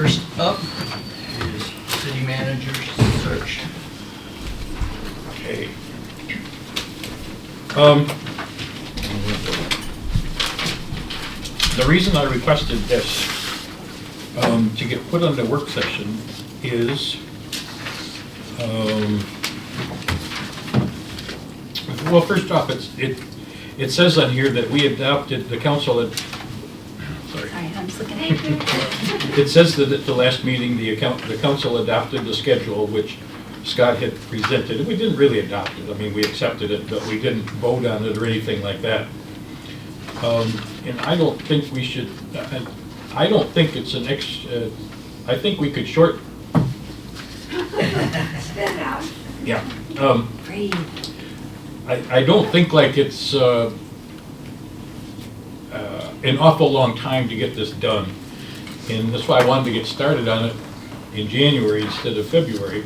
First up is city manager's search. Okay. The reason I requested this to get put on the work session is, well, first off, it says on here that we adopted, the council had, sorry. Sorry, I'm just looking at you. It says that at the last meeting, the council adopted the schedule, which Scott had presented. We didn't really adopt it. I mean, we accepted it, but we didn't vote on it or anything like that. And I don't think we should, I don't think it's an I think we could short. Spit it out. Yeah. Breathe. I don't think like it's an awful long time to get this done. And that's why I wanted to get started on it in January instead of February.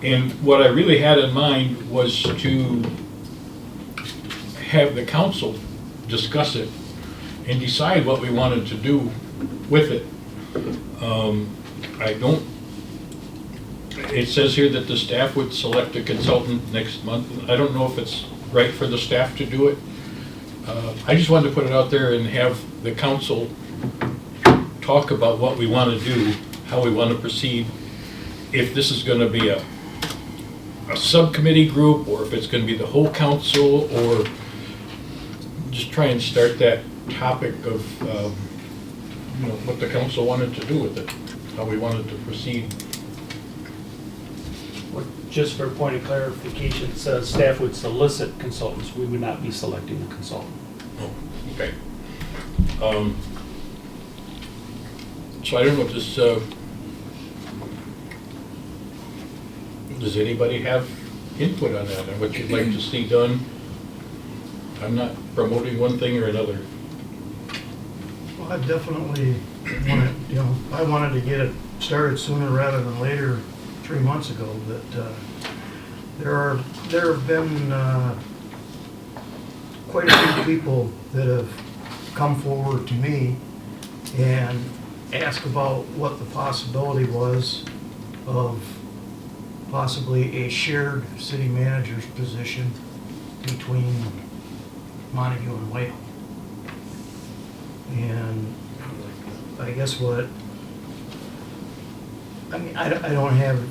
And what I really had in mind was to have the council discuss it and decide what we wanted to do with it. It says here that the staff would select a consultant next month. I don't know if it's right for the staff to do it. I just wanted to put it out there and have the council talk about what we want to do, how we want to proceed, if this is going to be a subcommittee group, or if it's going to be the whole council, or just try and start that topic of what the council wanted to do with it, how we wanted to proceed. Well, just for a point of clarification, it says staff would solicit consultants. We would not be selecting the consultant. Oh, okay. So I don't know if this, does anybody have input on that and what you'd like to see done? I'm not promoting one thing or another. Well, I definitely wanted, I wanted to get it started sooner rather than later, 3 months ago, but there have been quite a few people that have come forward to me and asked about what the possibility was of possibly a shared city manager's position between Montague and Whitehall. And I guess I don't have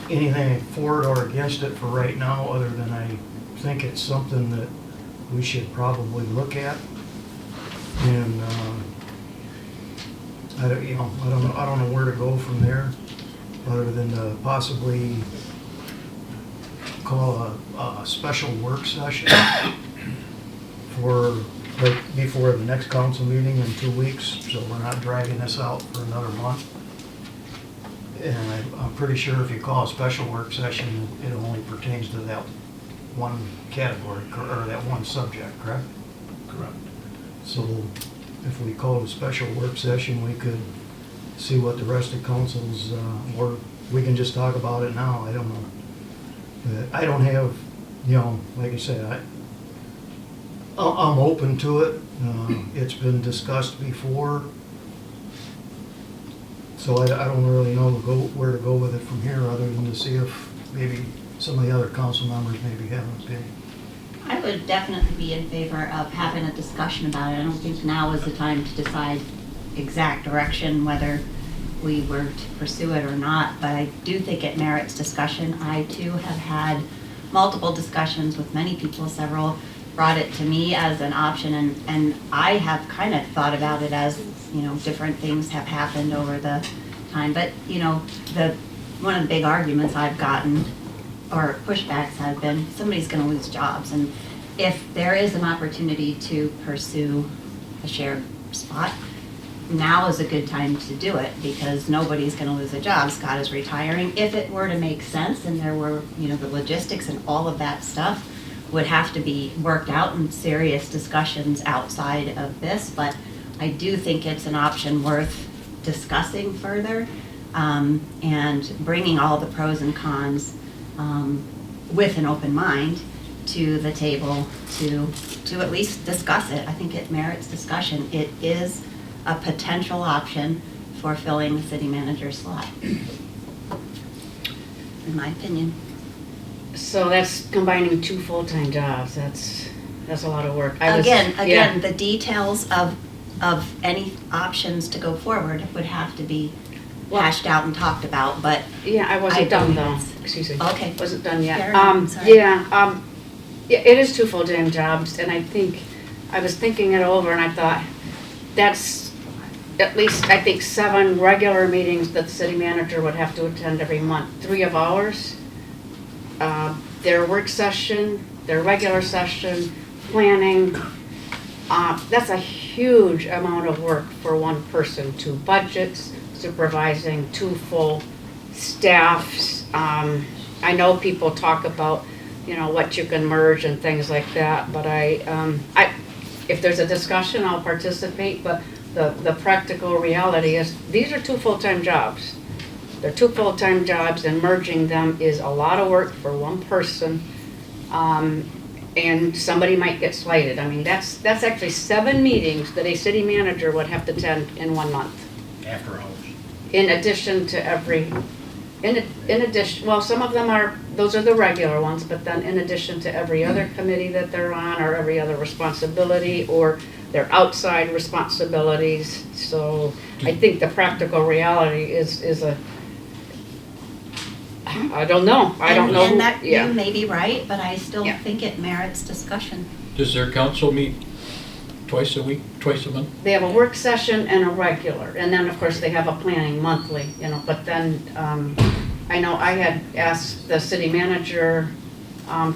anything for it or against it for right now, other than I think it's something that we should probably look at. And I don't know where to go from there, other than to possibly call a special work session for before the next council meeting in 2 weeks, so we're not dragging this out for another month. And I'm pretty sure if you call a special work session, it only pertains to that one category, or that one subject, correct? Correct. So if we call it a special work session, we could see what the rest of council's, or we can just talk about it now, I don't know. But I don't have, like I said, I'm open to it. It's been discussed before. So I don't really know where to go with it from here, other than to see if maybe some of the other council members maybe have an opinion. I would definitely be in favor of having a discussion about it. I don't think now is the time to decide exact direction, whether we were to pursue it or not, but I do think it merits discussion. I too have had multiple discussions with many people. Several brought it to me as an option, and I have kind of thought about it as, different things have happened over the time. But, one of the big arguments I've gotten, or pushbacks, have been somebody's going to lose jobs. And if there is an opportunity to pursue a shared spot, now is a good time to do it, because nobody's going to lose a job. Scott is retiring. If it were to make sense and there were, the logistics and all of that stuff would have to be worked out in serious discussions outside of this, but I do think it's an option worth discussing further, and bringing all the pros and cons with an open mind to the table to at least discuss it. I think it merits discussion. It is a potential option for filling the city manager slot. In my opinion. So that's combining 2 full-time jobs. That's a lot of work. Yeah. Again, the details of any options to go forward would have to be hashed out and talked about, but Yeah, I wasn't done though. believe Excuse me. Okay. Wasn't done yet. Carry on, sorry. Yeah, it is 2 full-time jobs, and I was thinking it over, and I thought, that's at least, I think, 7 regular meetings that the city manager would have to attend every month. 3 of ours, their work session, their regular session, planning. That's a huge amount of work for one person, 2 budgets, supervising 2 full staffs. I know people talk about, what you can merge and things like that, but if there's a discussion, I'll participate, but the practical reality is, these are 2 full-time jobs. They're 2 full-time jobs, and merging them is a lot of work for one person, and somebody might get slighted. I mean, that's actually 7 meetings that a city manager would have to attend in 1 month. After hours. In addition to in addition, well, some of them those are the regular ones, but then in addition to every other committee that they're on, or every other responsibility, or their outside responsibilities. So I think the practical reality is I don't know. I don't know. And that, Yeah. you may be right, but I still Yeah. think it merits discussion. Does their council meet twice a week, twice a month? They have a work session and a regular, and then, of course, they have a planning monthly, but then, I know I had asked the city manager,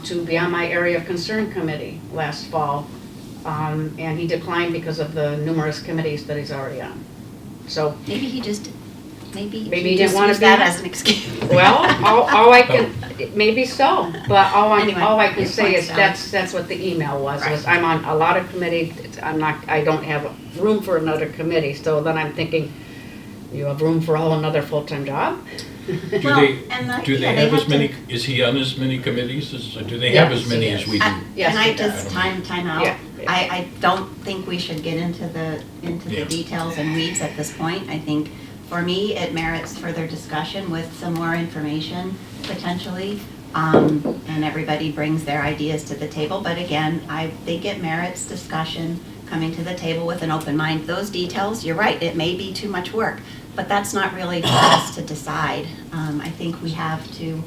to be on my area of concern committee last fall, and he declined because of the numerous committees that he's already on. So, Maybe he just Maybe he just didn't wanna used be that on- as an excuse. well, all I can, maybe so, but Anyway, all I can your say point's is valid. that's what the email was Right. I'm on a lot of committees, I don't have room for another committee, so then I'm thinking, you have room for another full-time job? Well, and Do they yeah, have have as many, to- is he on as many committees, do they have as Yes, many he as is. we do? Yes, Can I he does. just time out? Yeah. I don't think we should get into the Yeah. details and weeds at this point. I think, for me, it merits further discussion with some more information, potentially. And everybody brings their ideas to the table, but again, I think it merits discussion, coming to the table with an open mind. Those details, you're right, it may be too much work, but that's not really for us to decide. I think we have to,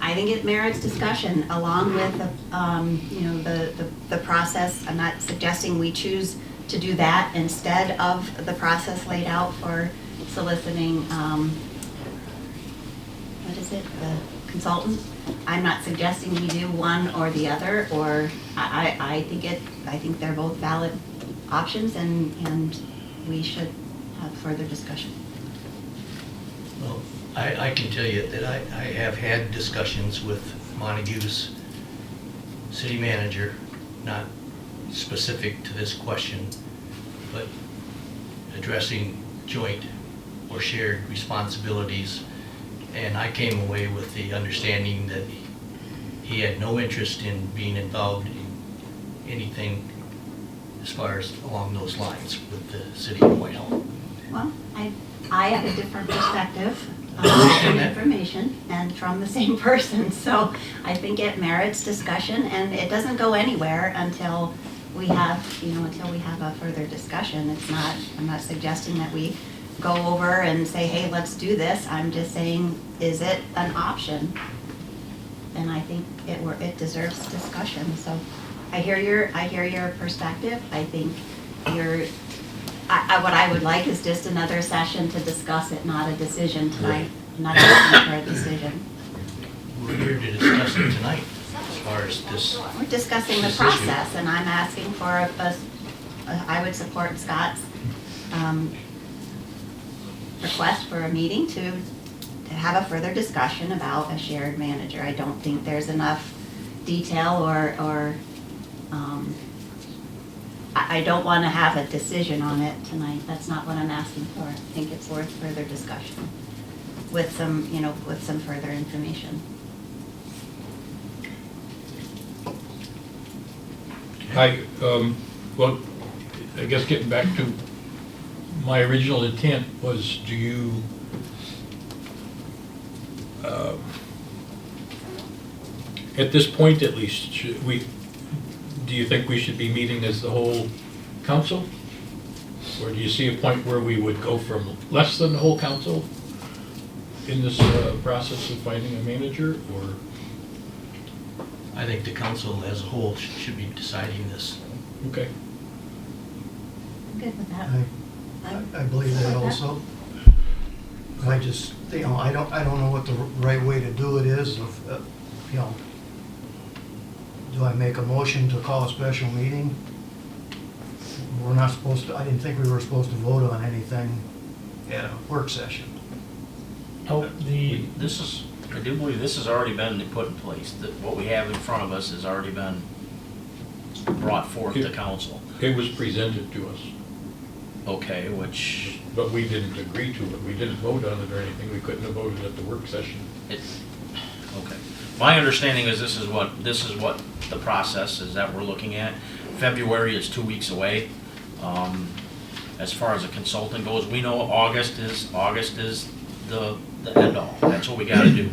I think it merits discussion along with, the process. I'm not suggesting we choose to do that instead of the process laid out for soliciting, what is it, the consultant? I'm not suggesting we do one or the other, or I think they're both valid options, and we should have further discussion. Well, I can tell you that I have had discussions with Montague's city manager, not specific to this question, but addressing joint or shared responsibilities. And I came away with the understanding that he had no interest in being involved in anything as far as along those lines with the city of Whitehall. Well, I have a different perspective understand and that. information, and from the same person, so I think it merits discussion, and it doesn't go anywhere until we have, a further discussion. I'm not suggesting that we go over and say, hey, let's do this. I'm just saying, is it an option? And I think it deserves discussion, so I hear your perspective. I think what I would like is just another session to discuss it, not a decision tonight. I'm not asking for a decision. We're here to discuss it tonight as far as this. We're discussing the This issue. process, and I'm asking for I would support Scott's request for a meeting to have a further discussion about a shared manager. I don't think there's enough detail or I don't want to have a decision on it tonight. That's not what I'm asking for. I think it's worth further discussion with some further information. Well, I guess getting back to my original intent was, do you, at this point at least, do you think we should be meeting as the whole council? Or do you see a point where we would go from less than the whole council in this process of finding a manager, or? I think the council as a whole should be deciding this. Okay. I'm good with that. I believe that also. I just, you know, I don't know what the right way to do it is, you know. Do I make a motion to call a special meeting? We're not supposed to, I didn't think we were supposed to vote on anything at a work session. Oh, I do believe this has already been put in place, that what we have in front of us has already been brought forth to council. It was presented to us, Okay, which, but we didn't agree to it. We didn't vote on it or anything. We couldn't have voted at the work session. okay. My understanding is this is what the process is that we're looking at. February is 2 weeks away. As far as a consultant goes, we know August is the end all. That's what we gotta do.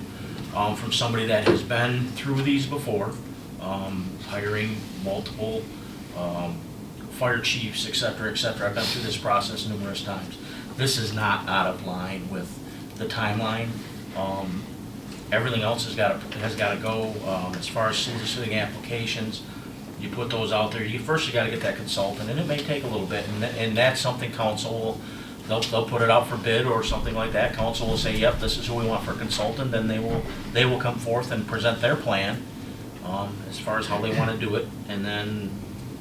From somebody that has been through these before, hiring multiple, fire chiefs, et cetera, et cetera. I've been through this process numerous times. This is not out of line with the timeline. Everything else has gotta go, as far as soliciting applications. You put those out there, you gotta get that consultant, and it may take a little bit, and that's something council will, they'll put it out for bid or something like that. Council will say, yep, this is who we want for a consultant, then they will come forth and present their plan, as far as how they wanna do it, and then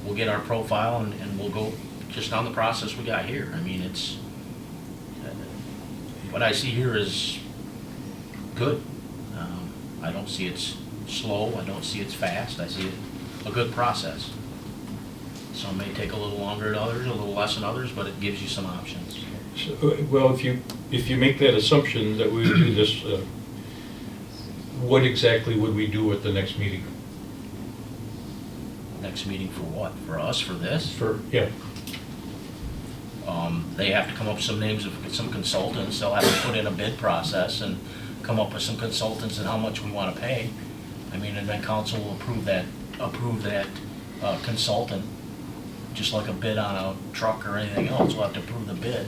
we'll get our profile and we'll go just on the process we got here. I mean, it's, what I see here is good. I don't see it's slow, I don't see it's fast, I see it a good process. Some may take a little longer than others, a little less than others, but it gives you some options. So, well, if you make that assumption that we would do this, what exactly would we do at the next meeting? Next meeting for what? For us, for this? Yeah. They have to come up with some names of some consultants, they'll have to put in a bid process and come up with some consultants and how much we want to pay. I mean, and then council will approve that consultant, just like a bid on a truck or anything else. We'll have to approve the bid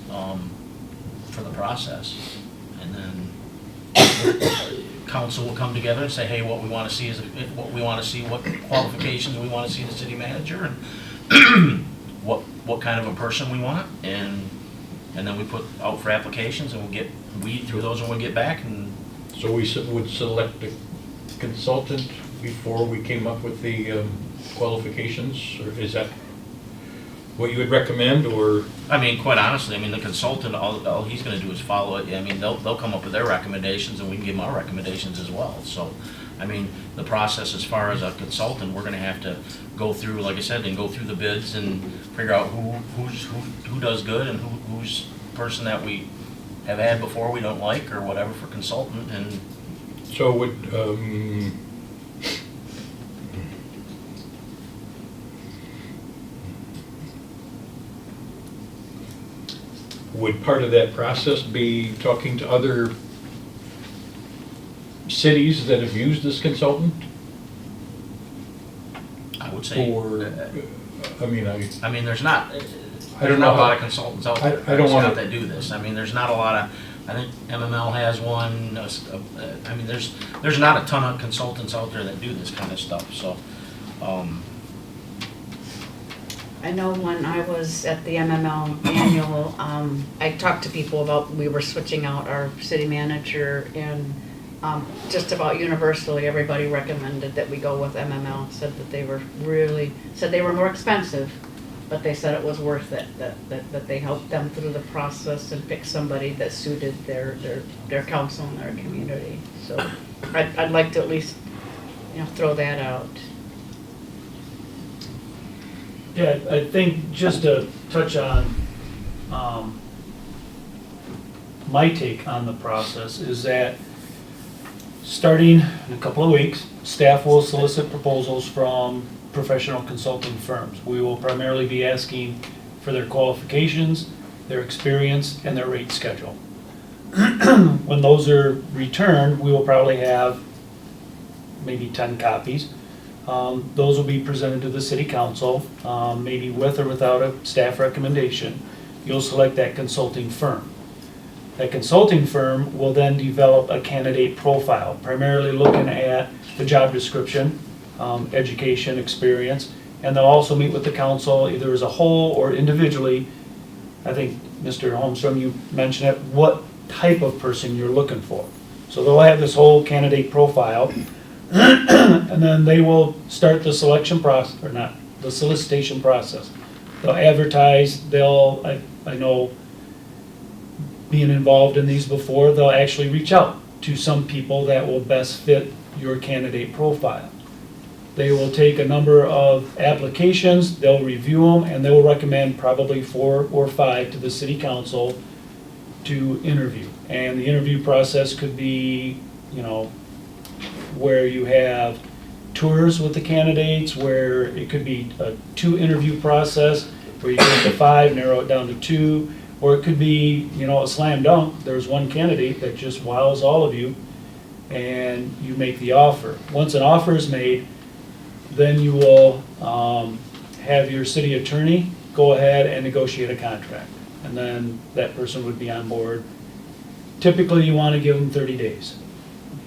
for the process. And then council will come together and say, hey, what we want to see is, what qualifications we want to see in the city manager, and what kind of a person we want, and then we put out for applications, and we'll weed through those and we'll get back. And So we would select a consultant before we came up with the qualifications, or is that what you would recommend, or? I mean, quite honestly, I mean, the consultant, all he's gonna do is follow it. I mean, they'll come up with their recommendations, and we can give them our recommendations as well. So, I mean, the process as far as a consultant, we're gonna have to go through, like I said, and go through the bids and figure out who does good and who's person that we have had before we don't like or whatever for consultant. And So would part of that process be talking to other cities that have used this consultant? I would say, Or, I mean, there's not I don't a know lot how- of consultants out there. I don't wanna- that do this. I mean, there's not a lot of, I think MML has one. I mean, there's not a ton of consultants out there that do this kind of stuff, so. I know when I was at the MML annual, I talked to people about, we were switching out our city manager, and just about universally, everybody recommended that we go with MML, said that they were more expensive, but they said it was worth it, that they helped them through the process and pick somebody that suited their council and their community. So I'd like to at least, throw that out. Yeah, I think just to touch on my take on the process is that starting in a couple of weeks, staff will solicit proposals from professional consulting firms. We will primarily be asking for their qualifications their experience, and their rate schedule. When those are returned, we will probably have maybe 10 copies. Those will be presented to the city council, maybe with or without a staff recommendation. You'll select that consulting firm. That consulting firm will then develop a candidate profile, primarily looking at the job description, education, experience, and they'll also meet with the council either as a whole or individually. I think, Mr. Holmstrom, you mentioned it, what type of person you're looking for. So they'll have this whole candidate profile, and then they will start the selection process, or not, the solicitation process. They'll advertise, I know, being involved in these before, they'll actually reach out to some people that will best fit your candidate profile. They will take a number of applications, they'll review them, and they will recommend probably 4 or 5 to the city council to interview. And the interview process could be, where you have tours with the candidates, where it could be a 2-interview process, where you take the 5, narrow it down to 2, or it could be, a slam dunk. There's one candidate that just wows all of you, and you make the offer. Once an offer is made, then you will have your city attorney go ahead and negotiate a contract. And then that person would be on board. Typically, you want to give them 30 days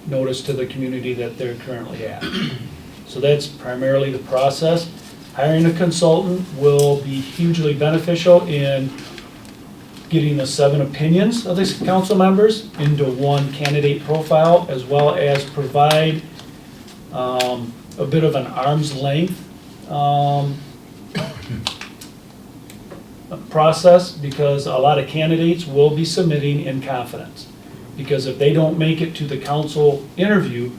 notice to the community that they're currently at. So that's primarily the process. Hiring a consultant will be hugely beneficial in getting the 7 opinions of the council members into one candidate profile, as well as provide a bit of an arm's length process, because a lot of candidates will be submitting in confidence. Because if they don't make it to the council interview,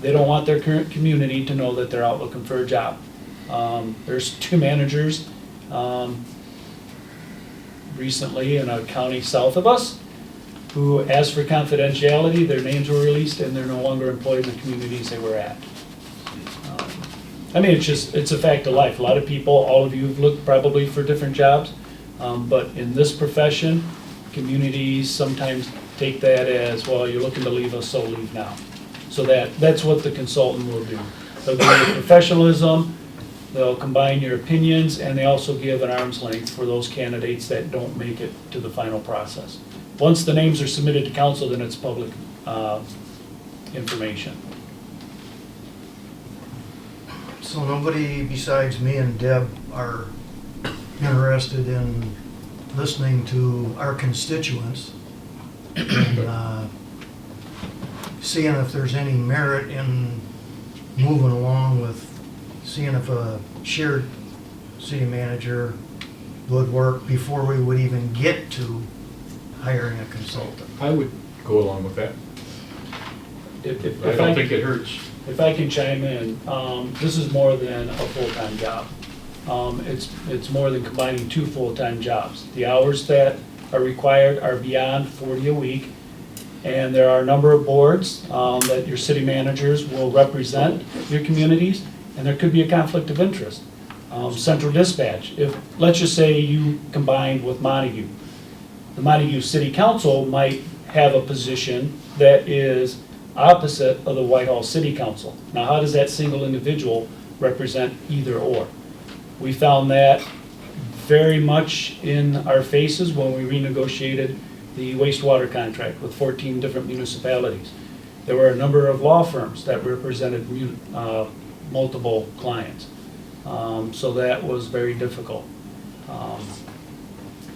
they don't want their current community to know that they're out looking for a job. There's 2 managers recently in a county south of us who asked for confidentiality. Their names were released and they're no longer employed in the communities they were at. It's a fact of life. A lot of people, all of you have looked probably for different jobs, but in this profession, communities sometimes take that as, well, you're looking to leave us, so leave now. So that's what the consultant will do. They'll give you professionalism, they'll combine your opinions, and they also give an arm's length for those candidates that don't make it to the final process. Once the names are submitted to council, then it's public information. So nobody besides me and Deb are interested in listening to our constituents and seeing if there's any merit in moving along with seeing if a shared city manager would work before we would even get to hiring a consultant. I would go along with that. If I don't think it hurts. If I can chime in, this is more than a full-time job. It's more than combining 2 full-time jobs. The hours that are required are beyond 40 a week, and there are a number of boards that your city managers will represent your communities, and there could be a conflict of interest. Central dispatch, let's just say you combined with Montague. The Montague City Council might have a position that is opposite of the Whitehall City Council. Now, how does that single individual represent either or? We found that very much in our faces when we renegotiated the wastewater contract with 14 different municipalities. There were a number of law firms that represented multiple clients. So that was very difficult.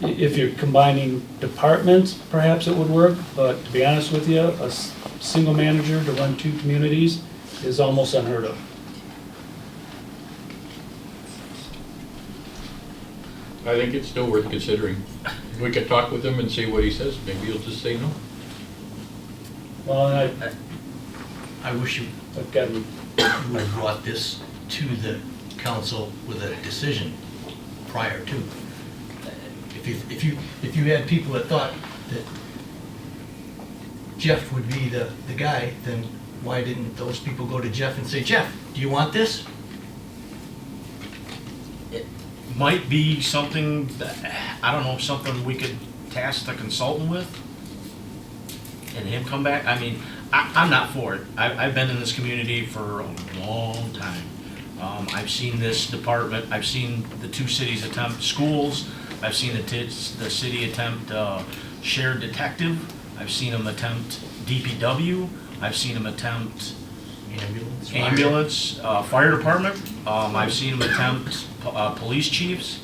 If you're combining departments, perhaps it would work, but to be honest with you, a single manager to run 2 communities is almost unheard of. I think it's still worth considering. We could talk with him and see what he says. Maybe he'll just say no. Well, and I wish you I've gotten, would have brought this to the council with a decision prior to. If you had people that thought that Jeff would be the guy, then why didn't those people go to Jeff and say, Jeff, do you want this? It might be something that, I don't know, something we could task the consultant with and him come back, I mean, I'm not for it. I've been in this community for a long time. I've seen this department, I've seen the two cities attempt schools, I've seen the city attempt shared detective, I've seen them attempt DPW, I've seen them attempt ambulance, fire department, I've seen them attempt police chiefs.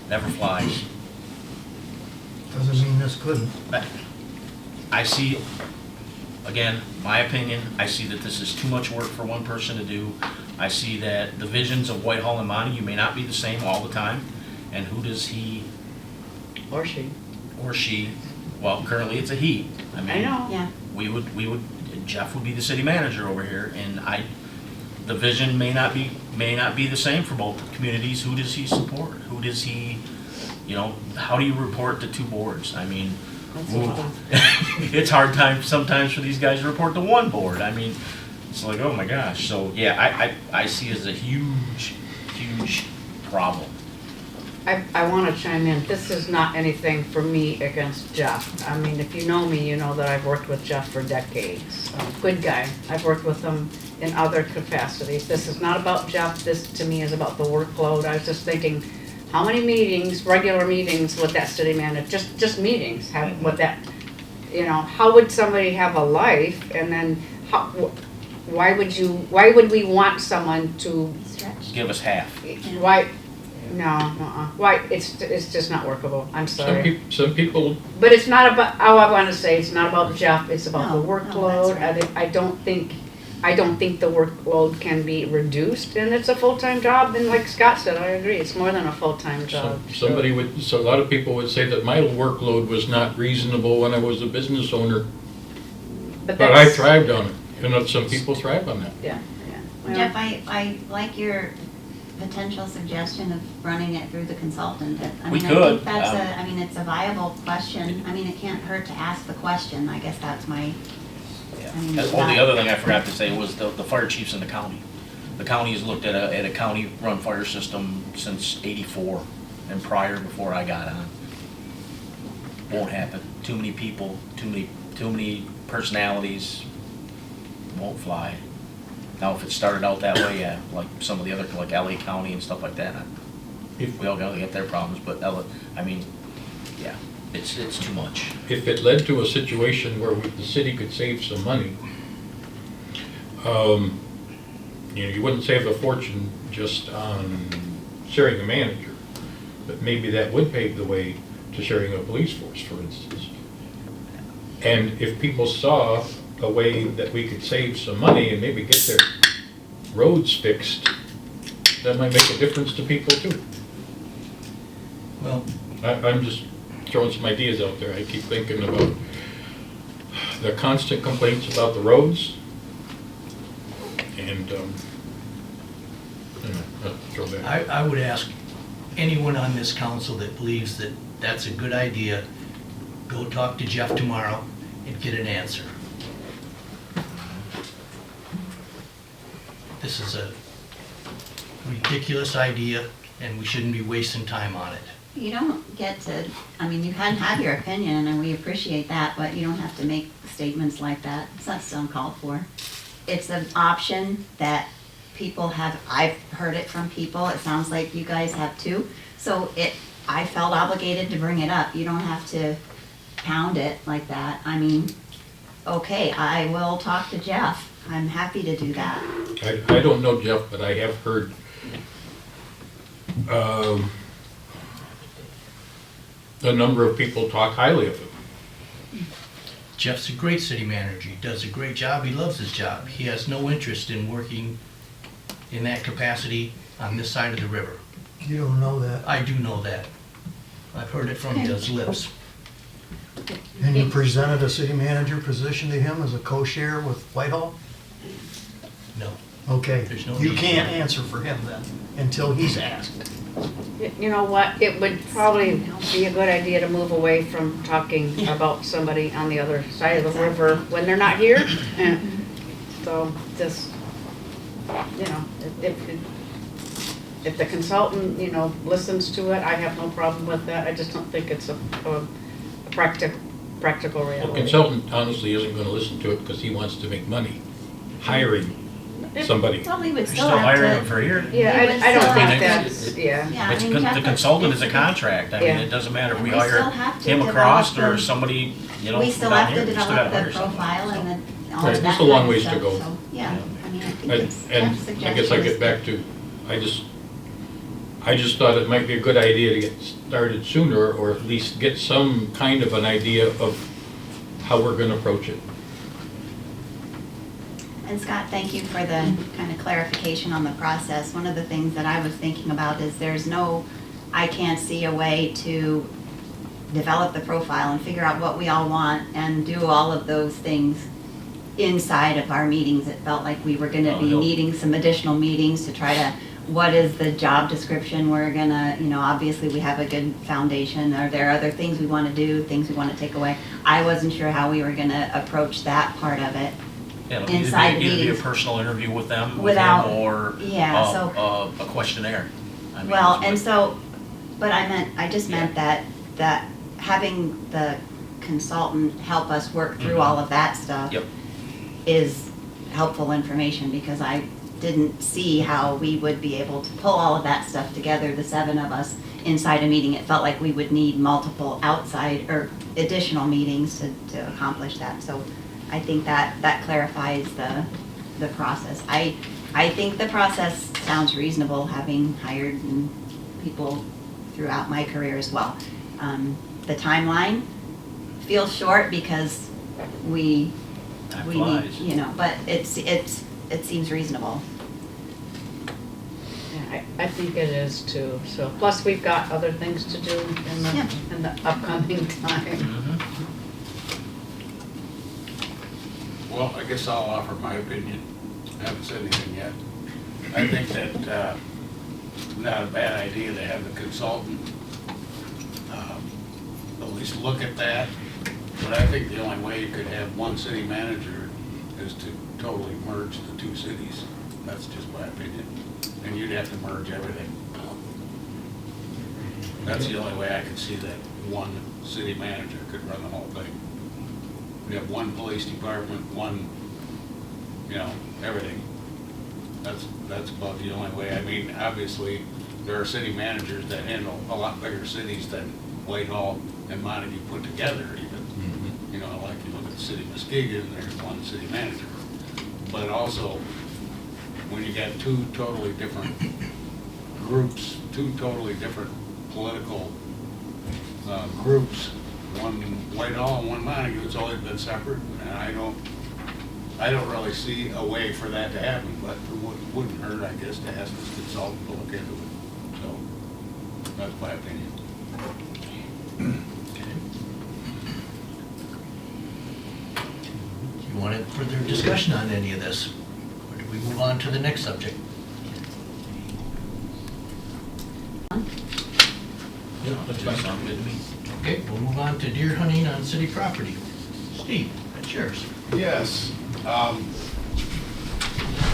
Never flies. Doesn't mean this couldn't. But I see, again, my opinion, I see that this is too much work for one person to do. I see that the visions of Whitehall and Montague may not be the same all the time. And who does he Or she. or she, well, currently it's a he. I know. Yeah. We would, Jeff would be the city manager over here, and the vision may not be the same for both communities. Who does he support? Who does he, how do you report to two boards? I mean, it's hard time sometimes for these guys to report to one board. I mean, it's like, oh my gosh. So yeah, I see it as a huge, huge problem. I want to chime in. This is not anything for me against Jeff. I mean, if you know me, you know that I've worked with Jeff for decades. Good guy. I've worked with him in other capacities. This is not about Jeff. This, to me, is about the workload. I was just thinking, how many meetings, regular meetings would that city manager, just meetings, have, would that, how would somebody have a life? And then, why would we want someone to, Stretch. Give us half. why, no, why, it's just not workable. I'm sorry. Some people, But it's not about, I want to say, it's not about Jeff, it's about the No, workload. that's right. I don't think the workload can be reduced, and it's a full-time job, and like Scott said, I agree, it's more than a full-time job. so a lot of people would say that my workload was not reasonable when I was a business owner, but I that's- thrived on it. Some people thrive on that. Yeah. Well, Jeff, I like your potential suggestion of running it through the consultant. I We mean, could, I think that's it's a viable question. I mean, it can't hurt to ask the question. I guess that's my, Yeah. I mean, The other thing I forgot to say was the fire chiefs in the county. The county has looked at a county-run fire system since '84 and prior, before I got on. Won't happen. Too many people, too many personalities, won't fly. Now, if it started out that way, yeah, like some of the other, like LA County and stuff like that, we all got their problems, but I mean, yeah, it's too much. If it led to a situation where the city could save some money, you wouldn't save a fortune just on sharing a manager, but maybe that would pave the way to sharing a police force, for instance. And if people saw a way that we could save some money and maybe get their roads fixed, that might make a difference to people too. Well, I'm just throwing some ideas out there. I keep thinking about the constant complaints about the roads, and I'll throw that. I would ask anyone on this council that believes that that's a good idea, go talk to Jeff tomorrow and get an answer. This is a ridiculous idea, and we shouldn't be wasting time on it. you don't get to, I mean, you can have your opinion and we appreciate that, but you don't have to make statements like that. That's uncalled for. It's an option that people have, I've heard it from people, it sounds like you guys have too. So I felt obligated to bring it up. You don't have to pound it like that. I mean, okay, I will talk to Jeff. I'm happy to do that. I don't know Jeff, but I have heard a number of people talk highly of him. Jeff's a great city manager. He does a great job. He loves his job. He has no interest in working in that capacity on this side of the river. You don't know that. I do know that. I've heard it from his lips. And you presented a city manager position to him as a co-chair with Whitehall? No. Okay, There's no you need. can't answer for him then, until he's asked. You know what, it would probably be a good idea to move away from talking about somebody on the other side of the river when they're not here. And so, just, you know, if the consultant, you know, listens to it, I have no problem with that. I just don't think it's a practical Well, reality. consultant honestly isn't gonna listen to it because he wants to make money hiring somebody. Well, we would You're still still have hiring them to, for a year. Yeah, We would I don't still think have to- that's, yeah. yeah, I It's mean, con- you have the to- consultant is a it's contract. I mean, Yeah. it doesn't matter if And we we still hire have to him develop across or the- somebody, you know, We from still down have here. to We still develop gotta the hire somebody, profile so. and all Right, of there's that a long kind of ways to stuff, go. so, yeah, I mean, I think And, it's, and Jeff's I guess I suggestion get is- back to, I just thought it might be a good idea to get started sooner, or at least get some kind of an idea of how we're gonna approach it. And Scott, thank you for the kind of clarification on the process. One of the things that I was thinking about is I can't see a way to develop the profile and figure out what we all want and do all of those things inside of our meetings. It felt like we were gonna be no. needing some additional meetings to try to, what is the job description we're gonna, obviously we have a good foundation. Are there other things we wanna do, things we wanna take away? I wasn't sure how we were gonna approach that part of it. Yeah, it'll Inside either the be a meetings. personal interview with them, Without- or yeah, so- a questionnaire. I mean, Well, that's and what- so, but I just meant that having the consultant help us work through all of that stuff Yep. is helpful information, because I didn't see how we would be able to pull all of that stuff together, the 7 of us, inside a meeting. It felt like we would need multiple outside or additional meetings to accomplish that. So I think that clarifies the process. I think the process sounds reasonable, having hired people throughout my career as well. The timeline feels short because we Time need, flies. but it seems reasonable. Yeah, I think it is too, so, plus we've got other things to do Yeah. in the upcoming time. Mhm. Well, I guess I'll offer my opinion. I haven't said anything yet. I think that, not a bad idea to have the consultant, at least look at that. But I think the only way you could have one city manager is to totally merge the 2 cities. That's just my opinion. And you'd have to merge everything. That's the only way I could see that one city manager could run the whole thing. We have one police department, one, everything. That's about the only way. I mean, obviously, there are city managers that handle a lot bigger cities than Whitehall and Montague put together even. Like you look at the city of Muskegon, there's one city manager. But also, when you got 2 totally different groups, 2 totally different political groups, one Whitehall and one Montague, it's always been separate, and I don't really see a way for that to happen, but it wouldn't hurt, I guess, to ask this consultant to look into it. So, that's my opinion. You wanted further discussion on any of this? Or do we move on to the next subject? Yeah, that's Does that fine. sound good to me? Okay, we'll move on to deer hunting on city property. Steve, that's yours. Yes.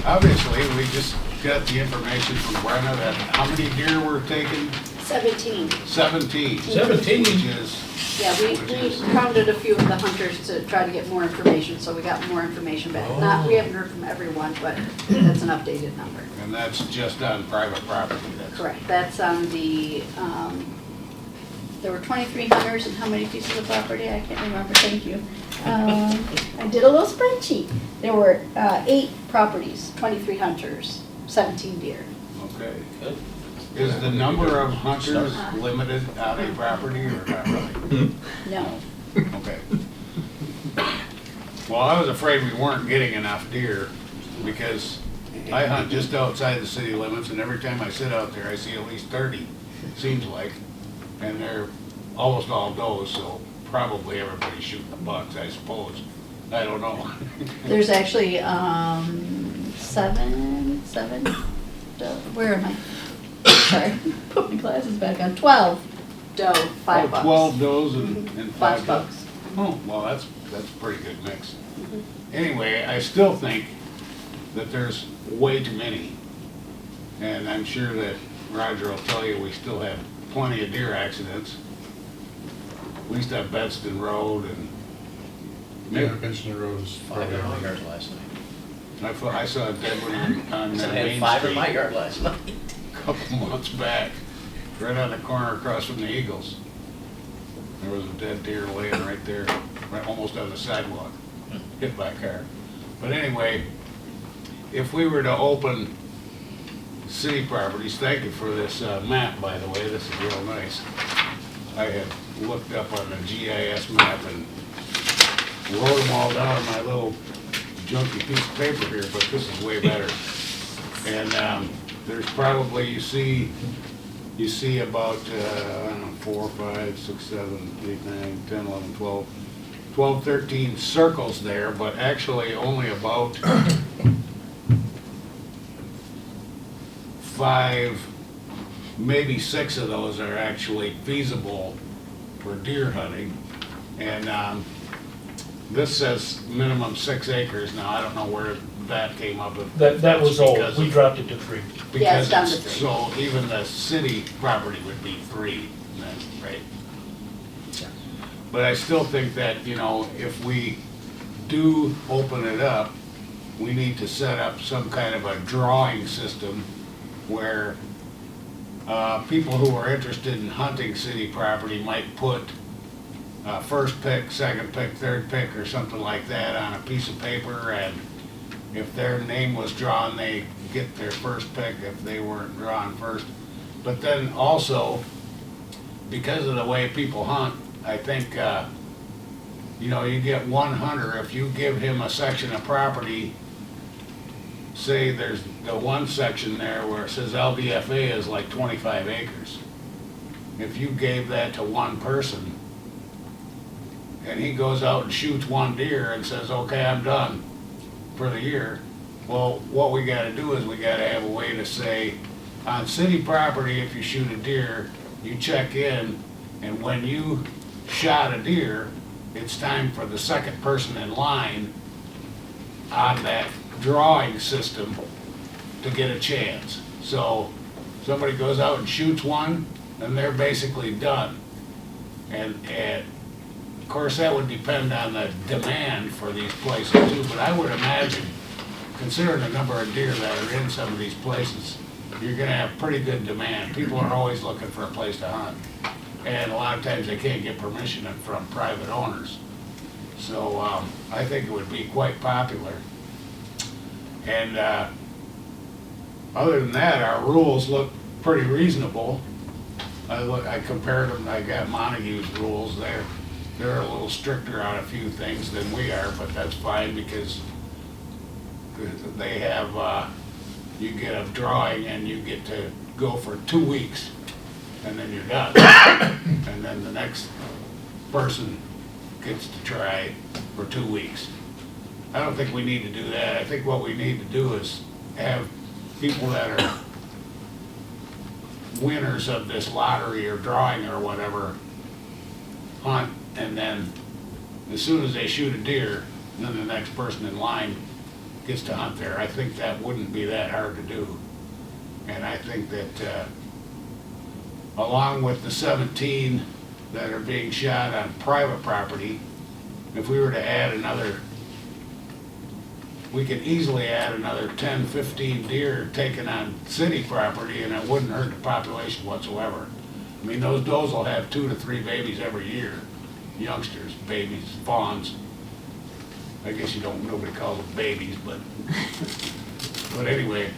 Obviously, we just got the information from Brenna that how many deer were taken? 17. 17. 17. Which is, Yeah, we Which is- counted a few of the hunters to try to get more information, so we got more information back. We haven't heard from everyone, but that's an updated number. and that's just on private property. That's Correct, that's on the, there were 23 hunters and how many pieces of property? I can't remember, thank you. I did a little spreadsheet. There were 8 properties, 23 hunters, 17 deer. Okay. Is the number of hunters limited on a property or not really? No. Okay. Well, I was afraid we weren't getting enough deer because I hunt just outside the city limits, and every time I sit out there, I see at least 30, seems like. And they're almost all does, so probably everybody's shooting bucks, I suppose. I don't know. There's actually 7, where am I? Sorry, put my glasses back on. 12 doe, 5 bucks. 12 does and 5 5 bucks. bucks. Oh, well, that's a pretty good mix. Anyway, I still think that there's way too many. And I'm sure that Roger will tell you, we still have plenty of deer accidents. We used to have Bedston Road and Yeah, Benson Road is 5 probably in my on yard last night. I saw a dead one on I Main had 5 in my Street yard last night. a couple months back, right on the corner across from the Eagles. There was a dead deer laying right there, right almost on the sidewalk, hit by a car. But anyway, if we were to open city properties, thank you for this map, by the way, this is real nice. I had looked up on the GIS map and wrote them all down on my little junky piece of paper here, but this is way better. And there's probably, you see about, I don't know, 4, 5, 6, 7, 8, 9, 10, 11, 12, 13 circles there, but actually only about 5, maybe 6 of those are actually feasible for deer hunting. And this says minimum 6 acres. Now, I don't know where that came up with. That was old, Because we of- dropped it to 3. Yeah, it's because down to it's- 3. So even the city property would be 3, then, right? But I still think that, you know, if we do open it up, we need to set up some kind of a drawing system where people who are interested in hunting city property might put first pick, second pick, third pick, or something like that on a piece of paper, and if their name was drawn, they get their first pick if they weren't drawn first. But then also, because of the way people hunt, I think, you know, you get one hunter, if you give him a section of property, say there's the one section there where it says LDFA is like 25 acres. If you gave that to one person, and he goes out and shoots one deer and says, okay, I'm done for the year, well, what we gotta do is we gotta have a way to say, on city property, if you shoot a deer, you check in, and when you shot a deer, it's time for the second person in line on that drawing system to get a chance. So somebody goes out and shoots one, and they're basically done. And of course, that would depend on the demand for these places too, but I would imagine, considering the number of deer that are in some of these places, you're gonna have pretty good demand. People are always looking for a place to hunt. And a lot of times they can't get permission from private owners. So I think it would be quite popular. And other than that, our rules look pretty reasonable. I compared them, I got Montague's rules there. They're a little stricter on a few things than we are, but that's fine because they have, you get a drawing and you get to go for 2 weeks and then you're done. And then the next person gets to try for 2 weeks. I don't think we need to do that. I think what we need to do is have people that are winners of this lottery or drawing or whatever hunt, and then as soon as they shoot a deer, then the next person in line gets to hunt there. I think that wouldn't be that hard to do. And I think that along with the 17 that are being shot on private property, if we were to add another, we could easily add another 10, 15 deer taken on city property, and it wouldn't hurt the population whatsoever. I mean, those does will have 2 to 3 babies every year. Youngsters, babies, fawns. I guess you don't, nobody calls them babies, but anyway,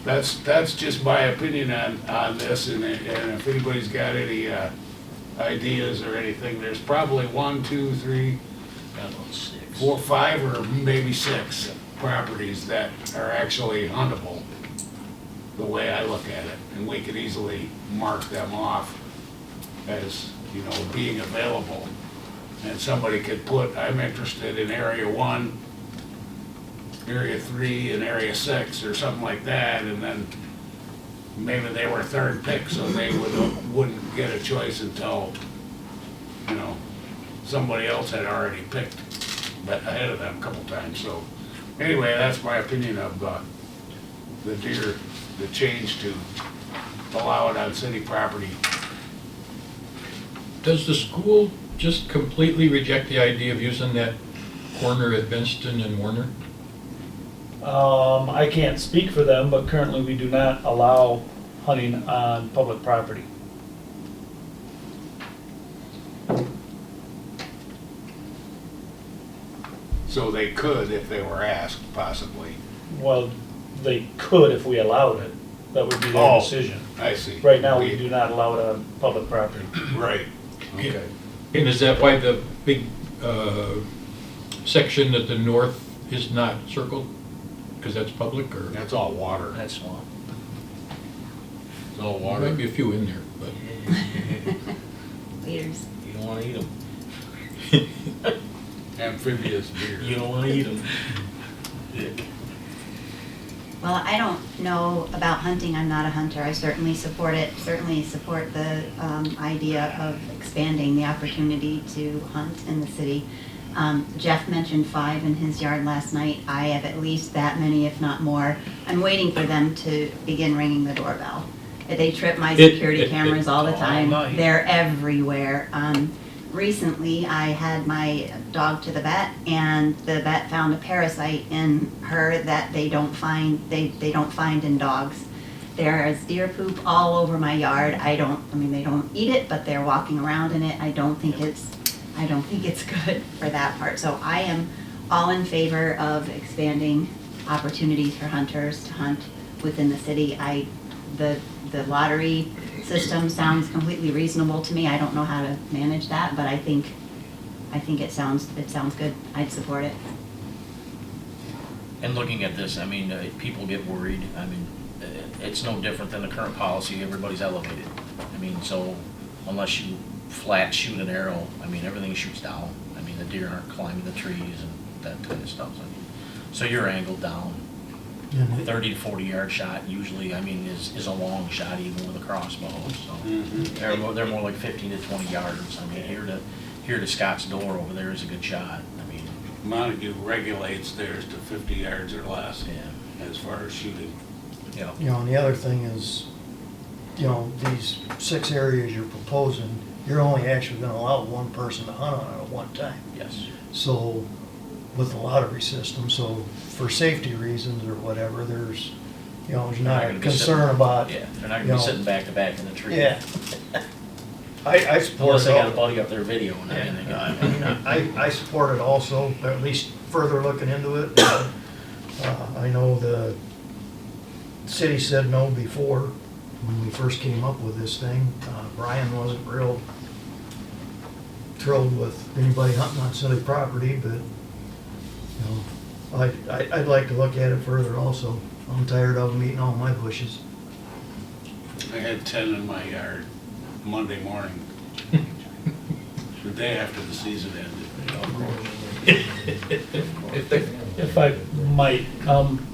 that's just my opinion on this, and if anybody's got any ideas or anything, there's probably 1, 2, 3, Got about 6. 4, 5, or maybe 6 properties that are actually huntable, the way I look at it, and we could easily mark them off as, you know, being available. And somebody could put, I'm interested in area 1, area 3, and area 6, or something like that, and then maybe they were third pick, so they wouldn't get a choice until, you know, somebody else had already picked ahead of them a couple times. So anyway, that's my opinion of the deer, the change to allow it on city property. Does the school just completely reject the idea of using that corner at Benston and Warner? I can't speak for them, but currently we do not allow hunting on public property. So they could if they were asked, possibly. Well, they could if we allowed it. That would be their Oh. decision. I see. Right now, we do not allow it on public property. Right, okay. And is that why the big section at the north is not circled? Because that's public, or? That's all water. That's swamp. It's all There water. might be a few in there, but. Leaders. You don't wanna eat them. Amphibious deer. You don't wanna eat them. Well, I don't know about hunting, I'm not a hunter, I certainly support it, certainly support the idea of expanding the opportunity to hunt in the city. Jeff mentioned 5 in his yard last night, I have at least that many, if not more. I'm waiting for them to begin ringing the doorbell. They trip my security cameras all the time, night. they're everywhere. Recently, I had my dog to the vet, and the vet found a parasite in her that they don't find in dogs. There is deer poop all over my yard. They don't eat it, but they're walking around in it. I don't think it's good for that part. So I am all in favor of expanding opportunities for hunters to hunt within the city. The lottery system sounds completely reasonable to me. I don't know how to manage that, but I think it sounds good. I'd support it. And looking at this, I mean, people get worried. I mean, it's no different than the current policy. Everybody's elevated. I mean, so unless you flat shoot an arrow, I mean, everything shoots down. I mean, the deer aren't climbing the trees and that kind of stuff. I mean, so you're angled down. And it- 30 to 40 yard shot usually, I mean, is a long shot even with a crossbow. So Mhm. they're more like 15 to 20 yards. I mean, here to Scott's door over there is a good shot. I mean, Montague regulates theirs to 50 yards or less yeah, as far as shooting. you know. You know, and the other thing is, you know, these 6 areas you're proposing, you're only actually gonna allow one person to hunt on it at one time. Yes. So, with the lottery system, so for safety reasons or whatever, there's, you know, there's They're not not gonna a be concern sitting- about, Yeah, they're not you gonna be know, sitting back to back in the tree. yeah. I support Unless it they got a all. buddy up there videoing. I mean, they got. I support it also, at least further looking into it. I know the city said no before, when we first came up with this thing. Brian wasn't real thrilled with anybody hunting on city property, but, you know, I'd like to look at it further also. I'm tired of them eating all my bushes. I had 10 in my yard Monday morning, the day after the season ended. If I might,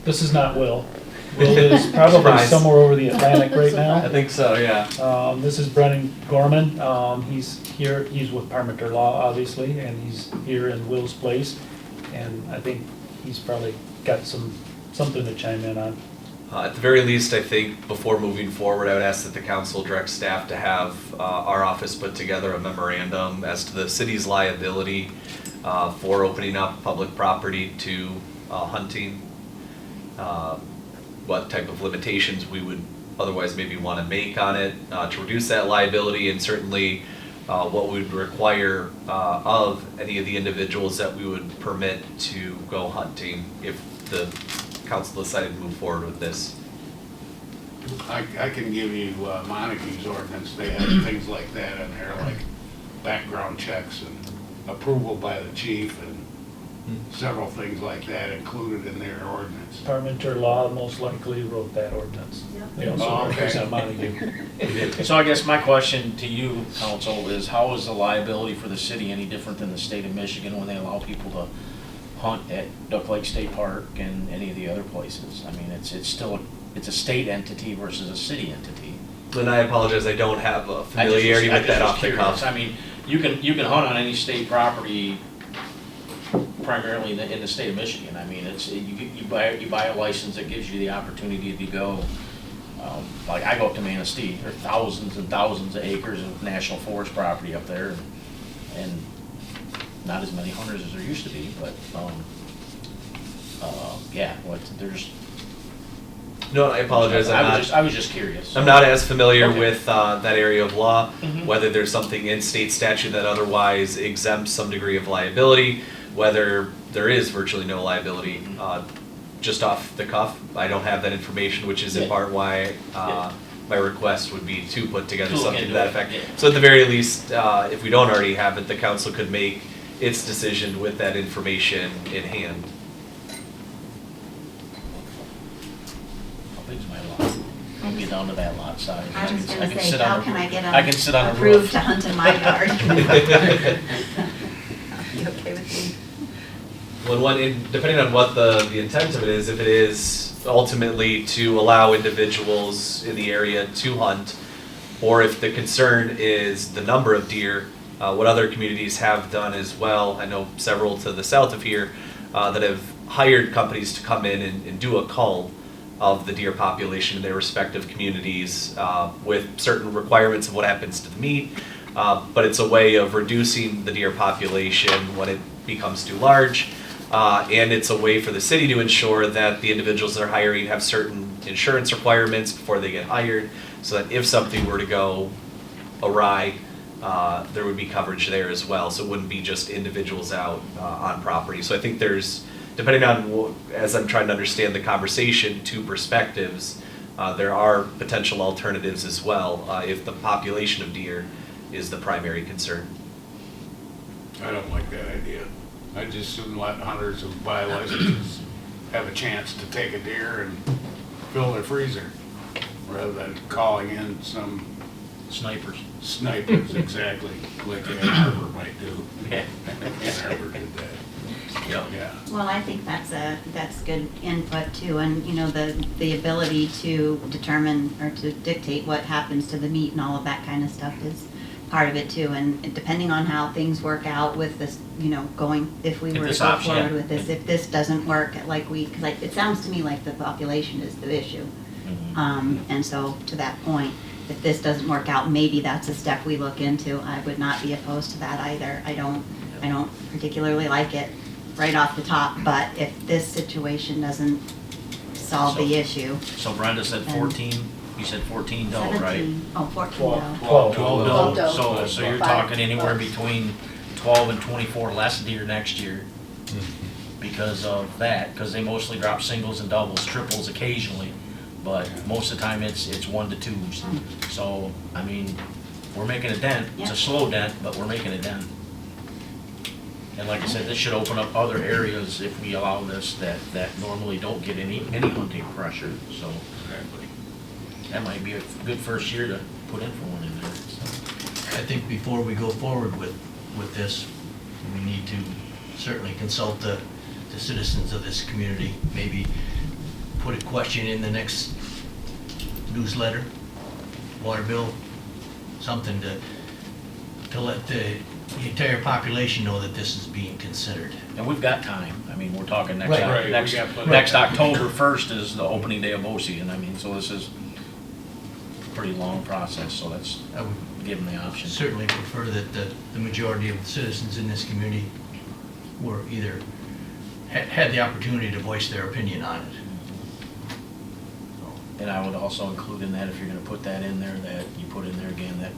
this is not Will. Will is probably Surprise. somewhere over the Atlantic right I now. think so, yeah. This is Brennan Gorman. He's here, he's with Parmenter Law, obviously, and he's here in Will's place. And I think he's probably got something to chime in on. At the very least, I think before moving forward, I would ask that the council direct staff to have our office put together a memorandum as to the city's liability for opening up public property to hunting. What type of limitations we would otherwise maybe want to make on it to reduce that liability, and certainly what we would require of any of the individuals that we would permit to go hunting if the council decided to move forward with this. I can give you Montague's ordinance. They have things like that in there, like background checks and approval by the chief and several things like that included in their ordinance. Parmenter Law most likely wrote that ordinance. They also Oh, okay. represent Montague. So I guess my question to you, council, is how is the liability for the city any different than the state of Michigan when they allow people to hunt at Duck Lake State Park and any of the other places? I mean, it's still a state entity versus a city entity. And I apologize, I don't have a familiarity I with just that was off the curious. cuff. I mean, you can hunt on any state property primarily in the state of Michigan. I mean, you buy a license that gives you the opportunity to go. Like I go up to Manistee, there are thousands and thousands of acres of national forest property up there, and not as many hunters as there used to be, but, yeah, there's. No, I apologize. I was just curious. I'm not as familiar Okay. with that area of law, Mhm. whether there's something in state statute that otherwise exempts some degree of liability, whether there is virtually no liability. Just off the cuff, I don't have that information, which is in Yeah. part why Yeah. my request would be to put together To look something to into that it, effect. yeah. So at the very least, if we don't already have it, the council could make its decision with that information in hand. How big's my lot? I'll get down to that lot size. I was can gonna say, sit on how a- can I get I can sit on a approved roof. to hunt in my yard? You okay with me? Depending on what the intent of it is, if it is ultimately to allow individuals in the area to hunt, or if the concern is the number of deer, what other communities have done as well, I know several to the south of here, that have hired companies to come in and do a cull of the deer population in their respective communities, with certain requirements of what happens to the meat, but it's a way of reducing the deer population when it becomes too large. And it's a way for the city to ensure that the individuals they're hiring have certain insurance requirements before they get hired, so that if something were to go awry, there would be coverage there as well. So it wouldn't be just individuals out on property. So I think there's, depending on, as I'm trying to understand the conversation, two perspectives. There are potential alternatives as well, if the population of deer is the primary concern. I don't like that idea. I just soon let hunters who buy licenses have a chance to take a deer and fill their freezer, rather than calling in some Snipers. snipers, exactly, like Ann Arbor might do. Yeah. Ann Arbor did that, Yeah. yeah. Well, I think that's good input too, and you know, the ability to determine or to dictate what happens to the meat and all of that kind of stuff is part of it too, and depending on how things work out with this, you know, if we If were to this go option, forward yeah. with this, if this doesn't work, because it sounds to me like the population is the issue. Mhm. And so to that point, if this doesn't work out, maybe that's a step we look into. I would not be opposed to that either. I don't particularly like it right off the top, but if this situation doesn't solve the So- issue. So Brenda said 14, you said 14 doe, right? 17 Oh, 14 12. doe. 12 12 12 doe, doe. so you're Five talking anywhere bucks. between 12 and 24 less deer next year because of that, because they mostly drop singles and doubles, triples occasionally, but most of the time it's 1 to 2s. So, I mean, we're making a dent, it's Yeah. a slow dent, but we're making a dent. And like I said, this should open up other areas if we allow this that normally don't get any hunting pressure, so. Exactly. That might be a good first year to put in for one in there. So. I think before we go forward with this, we need to certainly consult the citizens of this community, maybe put a question in the next newsletter, water bill, something to let the entire population know that this is being considered. And we've got time. I mean, we're talking next, Right. Right, we next, got plenty of next time. October 1st is the opening day of bow season. I mean, so this is a pretty long process, so let's I would give them the option. certainly prefer that the majority of the citizens in this community were either, had the opportunity to voice their opinion on it. And I would also include in that, if you're gonna put that in there, that you put in there again that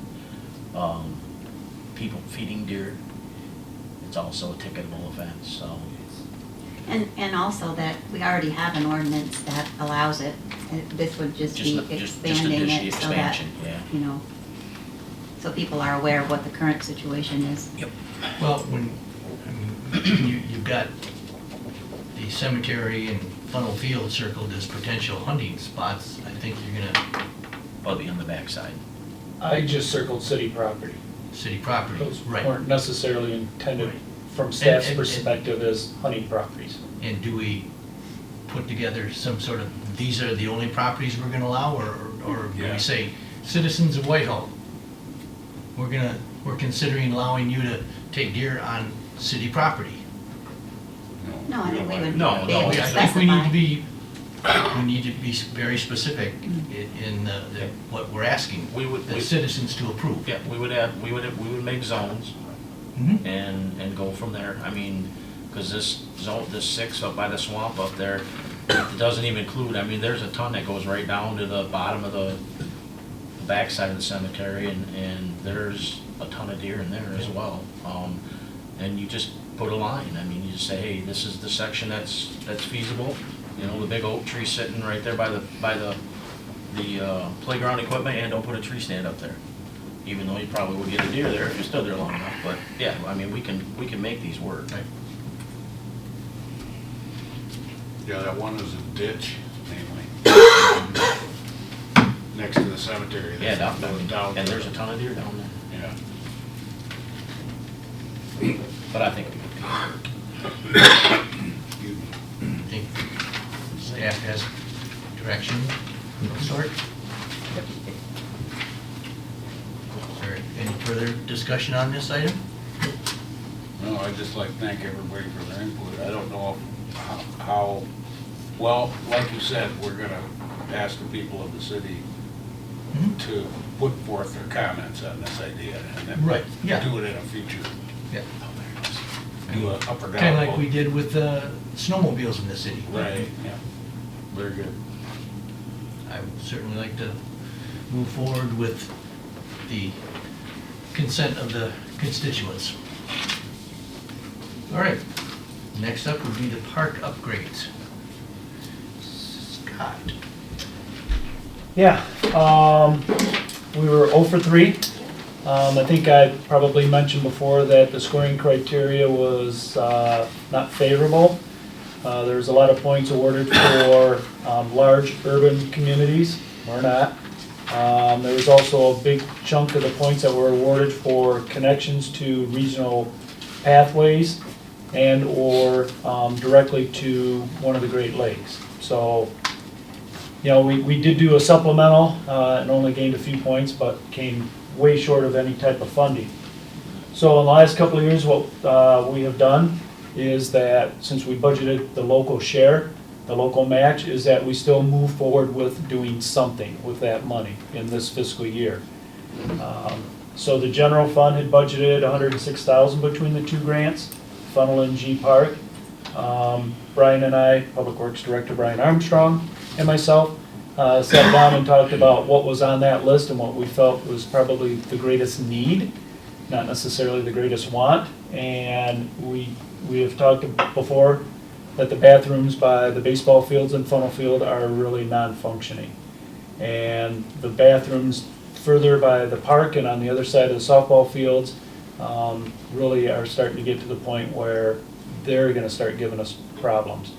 people feeding deer, it's also a ticketable offense, so. And also that we already have an ordinance that allows it. This would just be expanding it so that, expansion, yeah. you know, so people are aware of what the current situation is. Yep. Well, you've got the cemetery and Funnel Field circled as potential hunting spots, I think you're gonna, Probably on the backside. I just circled city property. city property, Those right. weren't necessarily intended Right. from staff's And- perspective as hunting properties. And do we put together some sort of, these are the only properties we're gonna allow, or do Yeah. we say, citizens of Whitehall, we're considering allowing you to take deer on city property? No, I think we would No, be no, able I to think we need to specify. be we need to be very specific in what we're asking We would- the citizens to approve. Yeah, we would make zones Mhm. and go from there. I mean, because this zone, this 6 up by the swamp up there, it doesn't even include, I mean, there's a ton that goes right down to the bottom of the backside of the cemetery, and there's a ton of deer in there as well. And you just put a line, I mean, you just say, hey, this is the section that's feasible. You know, the big oak tree sitting right there by the playground equipment, and don't put a tree stand up there. Even though you probably would get a deer there if you stood there long enough, but yeah, I mean, we can make these work. Yeah, that one is a ditch, mainly. Next to the cemetery. Yeah, That's down, and there's a ton of deer down there, Yeah. but I think I think staff has direction of sort. Is there any further discussion on this item? No, I'd just like to thank everybody for their input. I don't know how, well, like you said, we're gonna ask the people of the city Mhm. to put forth their comments on this idea, and then Right, yeah. do it in a future, Yeah. do a up or down. Kind of like vote. we did with snowmobiles in the city. Right, yeah, very good. I would certainly like to move forward with the consent of the constituents. All right, next up would be the park upgrades. Scott? Yeah, we were 0 for 3. I think I probably mentioned before that the scoring criteria was not favorable. There was a lot of points awarded for large urban communities, or not. There was also a big chunk of the points that were awarded for connections to regional pathways and/or directly to one of the Great Lakes. So, you know, we did do a supplemental and only gained a few points, but came way short of any type of funding. So in the last couple of years, what we have done is that since we budgeted the local share, the local match, is that we still move forward with doing something with that money in this fiscal year. So the general fund had budgeted $106,000 between the two grants, Funnel and G Park. Brian and I, Public Works Director Brian Armstrong, and myself, sat down and talked about what was on that list and what we felt was probably the greatest need, not necessarily the greatest want. And we have talked before that the bathrooms by the baseball fields and Funnel Field are really non-functioning. And the bathrooms further by the park and on the other side of the softball fields really are starting to get to the point where they're gonna start giving us problems.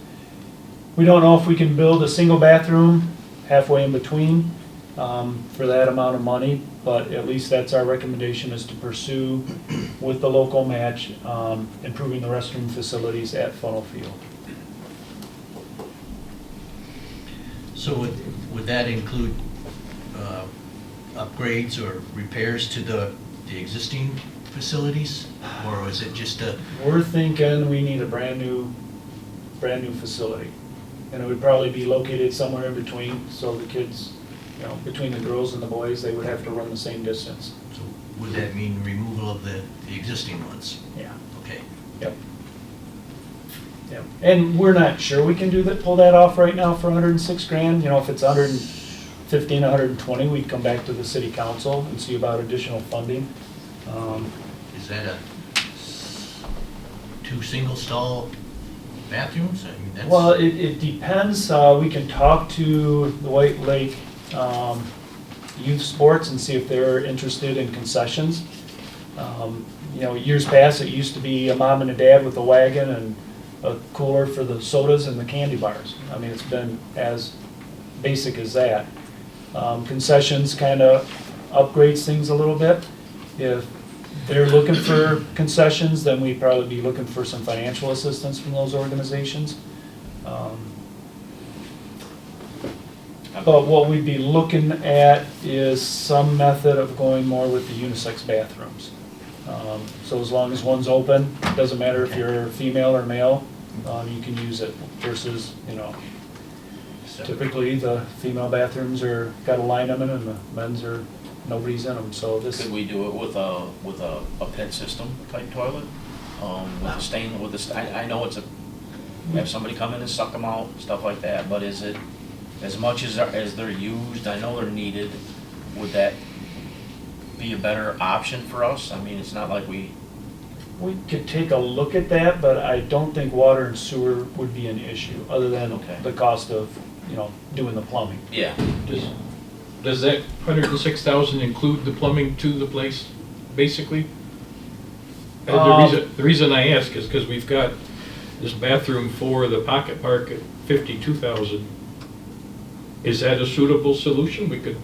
We don't know if we can build a single bathroom halfway in between for that amount of money, but at least that's our recommendation, is to pursue with the local match, improving the restroom facilities at Funnel Field. So would that include upgrades or repairs to the existing facilities? Or is it just a, We're thinking we need a brand new facility. And it would probably be located somewhere in between, so the kids, you know, between the girls and the boys, they would have to run the same distance. so would that mean removal of the existing ones? Yeah. Okay. Yep. Yep. And we're not sure we can pull that off right now for 106 grand. You know, if it's 115, 120, we'd come back to the city council and see about additional funding. Is that two single stall bathrooms? I mean, that's. Well, it depends. We can talk to the White Lake Youth Sports and see if they're interested in concessions. You know, years past, it used to be a mom and a dad with a wagon and a cooler for the sodas and the candy bars. I mean, it's been as basic as that. Concessions kind of upgrades things a little bit. If they're looking for concessions, then we'd probably be looking for some financial assistance from those organizations. But what we'd be looking at is some method of going more with the unisex bathrooms. So as long as one's open, doesn't matter if you're female or male, you can use it versus, you know, Typically, the female bathrooms are, got a line in them, and the men's are, nobody's in them, so this. Could we do it with a pit system type toilet? With a stain, I know it's have somebody come in and suck them out, stuff like that, but is it, as much as they're used, I know they're needed, would that be a better option for us? I mean, it's not like we could take a look at that, but I don't think water and sewer would be an issue, other than Okay. the cost of, doing the plumbing. Yeah. Does that 106,000 include the plumbing to the place, basically? The reason I ask is because we've got this bathroom for the Pocket Park at 52,000. Is that a suitable solution? We could,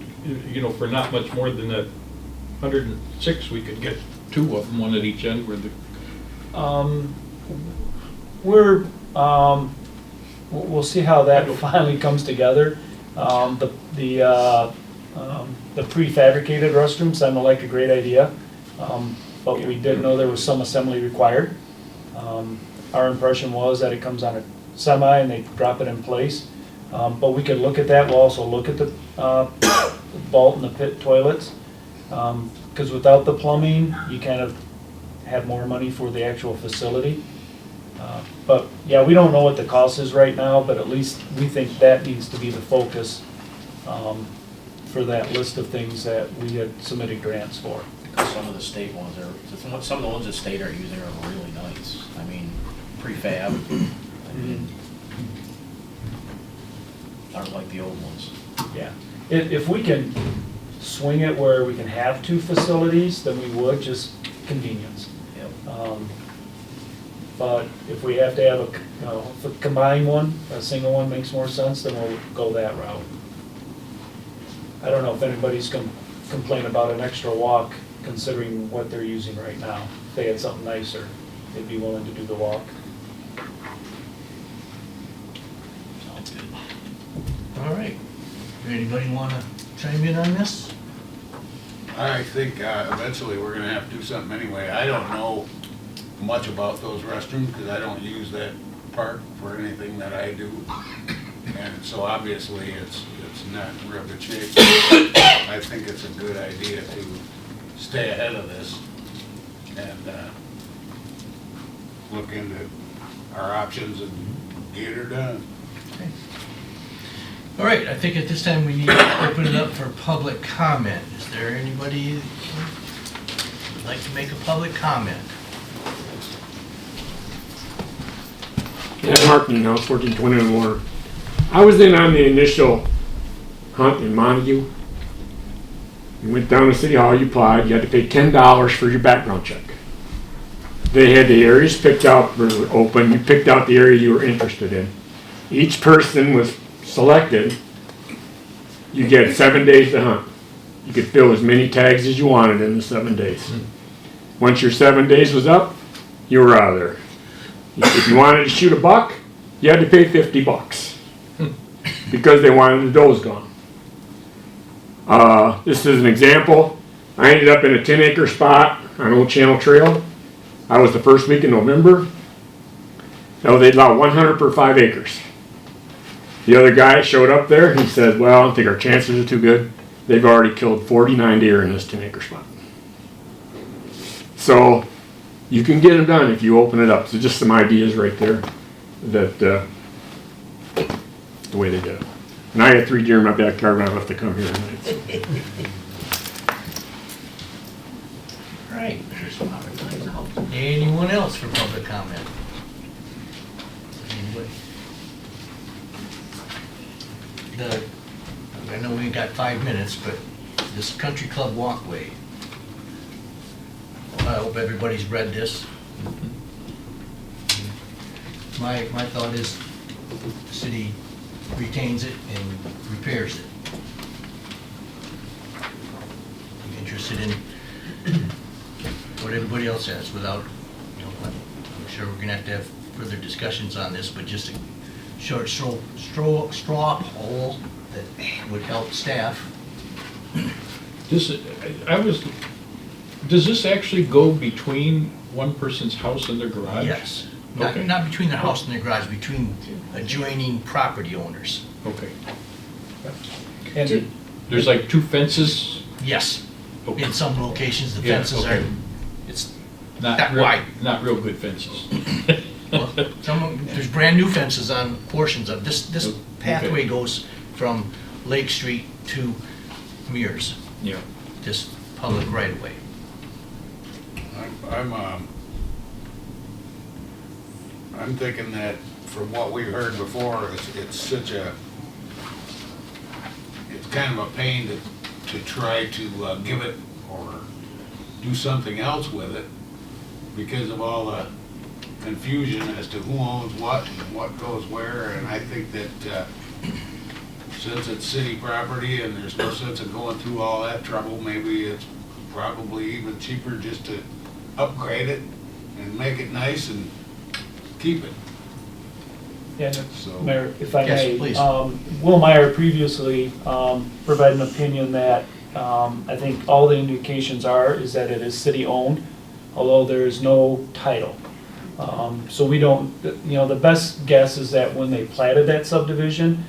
for not much more than that 106, we could get two of them, one at each end where the. We'll see how that finally comes together. The prefabricated restroom sounded like a great idea, but we did know there was some assembly required. Our impression was that it comes on a semi and they drop it in place. But we could look at that. We'll also look at the vault and the pit toilets. Because without the plumbing, you kind of have more money for the actual facility. But yeah, we don't know what the cost is right now, but at least we think that needs to be the focus for that list of things that we had submitted grants for. Because some of the state ones some of the ones the state are using are really nice. I mean, prefab, aren't like the old ones. Yeah, if we can swing it where we can have two facilities, then we would, just convenience. Yep. But if we have to have if we combine one, a single one makes more sense, then we'll go that route. I don't know if anybody's gonna complain about an extra walk considering what they're using right now. If they had something nicer, they'd be willing to do the walk. Sounds good. All right. Anybody want to chime in on this? I think eventually we're gonna have to do something anyway. I don't know much about those restrooms because I don't use that park for anything that I do. And so obviously it's not in real good shape. I think it's a good idea to stay ahead of this and look into our options and get her done. Okay. All right, I think at this time we need to open it up for public comment. Is there anybody who'd like to make a public comment? Yeah, Mark Newhouse, 1421 Warner. I was in on the initial hunt in Montague. You went down to City Hall, you applied, you had to pay $10 for your background check. They had the areas picked out, were open, you picked out the area you were interested in. Each person was selected. You get 7 days to hunt. You could fill as many tags as you wanted in the 7 days. Once your 7 days was up, you were out of there. If you wanted to shoot a buck, you had to pay $50 because they wanted the does gone. This is an example. I ended up in a 10-acre spot on Old Channel Trail. I was the first week in November. Now they allow 100 per 5 acres. The other guy showed up there. He said, well, I don't think our chances are too good. They've already killed 49 deer in this 10-acre spot. So you can get them done if you open it up. So just some ideas right there that the way they did it. And I had 3 deer in my backyard when I left to come here tonight. So. All right. Anyone else for public comment? Anybody? I know we got 5 minutes, but this Country Club Walkway. I hope everybody's read this. My thought is the city retains it and repairs it. I'm interested in what everybody else has without, I'm sure we're gonna have to have further discussions on this, but just a short straw poll that would help staff. Does this actually go between one person's house and their garage? Yes. Okay. Not between the house and the garage, between adjoining property owners. Okay. And There's like 2 fences? Yes. Okay. In some locations, the Yeah, fences are, okay. it's Not that real- wide. Not real good fences. Well, there's brand new fences on portions of, this Okay. pathway goes from Lake Street to Mears, Yeah. just public right of way. I'm thinking that from what we've heard before, it's such a, it's kind of a pain to try to give it or do something else with it because of all the confusion as to who owns what and what goes where. And I think that since it's city property and there's no sense in going through all that trouble, maybe it's probably even cheaper just to upgrade it and make it nice and keep it. Yeah, So- Mayor, if I Yes, may. please. Will Meyer previously provided an opinion that I think all the indications is that it is city-owned, although there is no title. So we don't, the best guess is that when they platted that subdivision,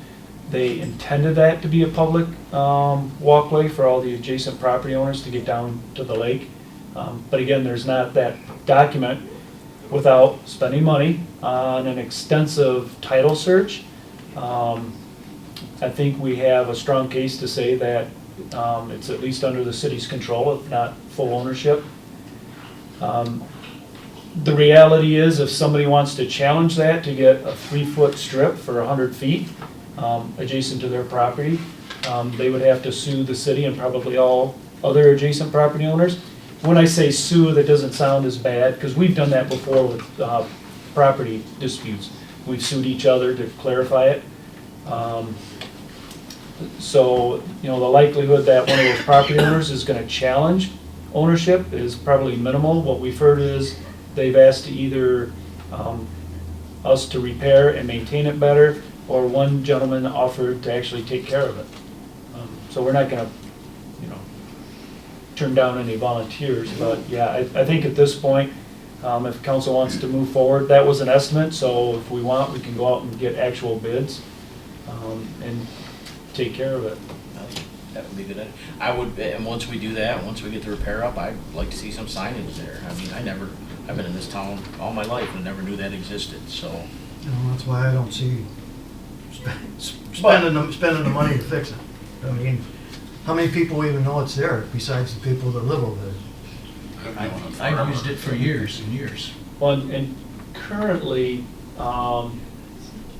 they intended that to be a public walkway for all the adjacent property owners to get down to the lake. But again, there's not that document without spending money on an extensive title search. I think we have a strong case to say that it's at least under the city's control, if not full ownership. The reality is, if somebody wants to challenge that to get a 3-foot strip for 100 feet adjacent to their property, they would have to sue the city and probably all other adjacent property owners. When I say sue, that doesn't sound as bad, because we've done that before with property disputes. We've sued each other to clarify it. So, the likelihood that one of those property owners is going to challenge ownership is probably minimal. What we've heard is they've asked to either us to repair and maintain it better, or one gentleman offered to actually take care of it. So we're not going to, turn down any volunteers, but yeah, I think at this point, if council wants to move forward, that was an estimate, so if we want, we can go out and get actual bids and take care of it. That would be good. I would, and once we do that, once we get the repair up, I'd like to see some signage there. I mean, I've been in this town all my life and never knew that existed, so. That's why I don't see spending the money to fix it. I mean, how many people even know it's there besides the people that live over there? I've used it for years and years. Well, and currently,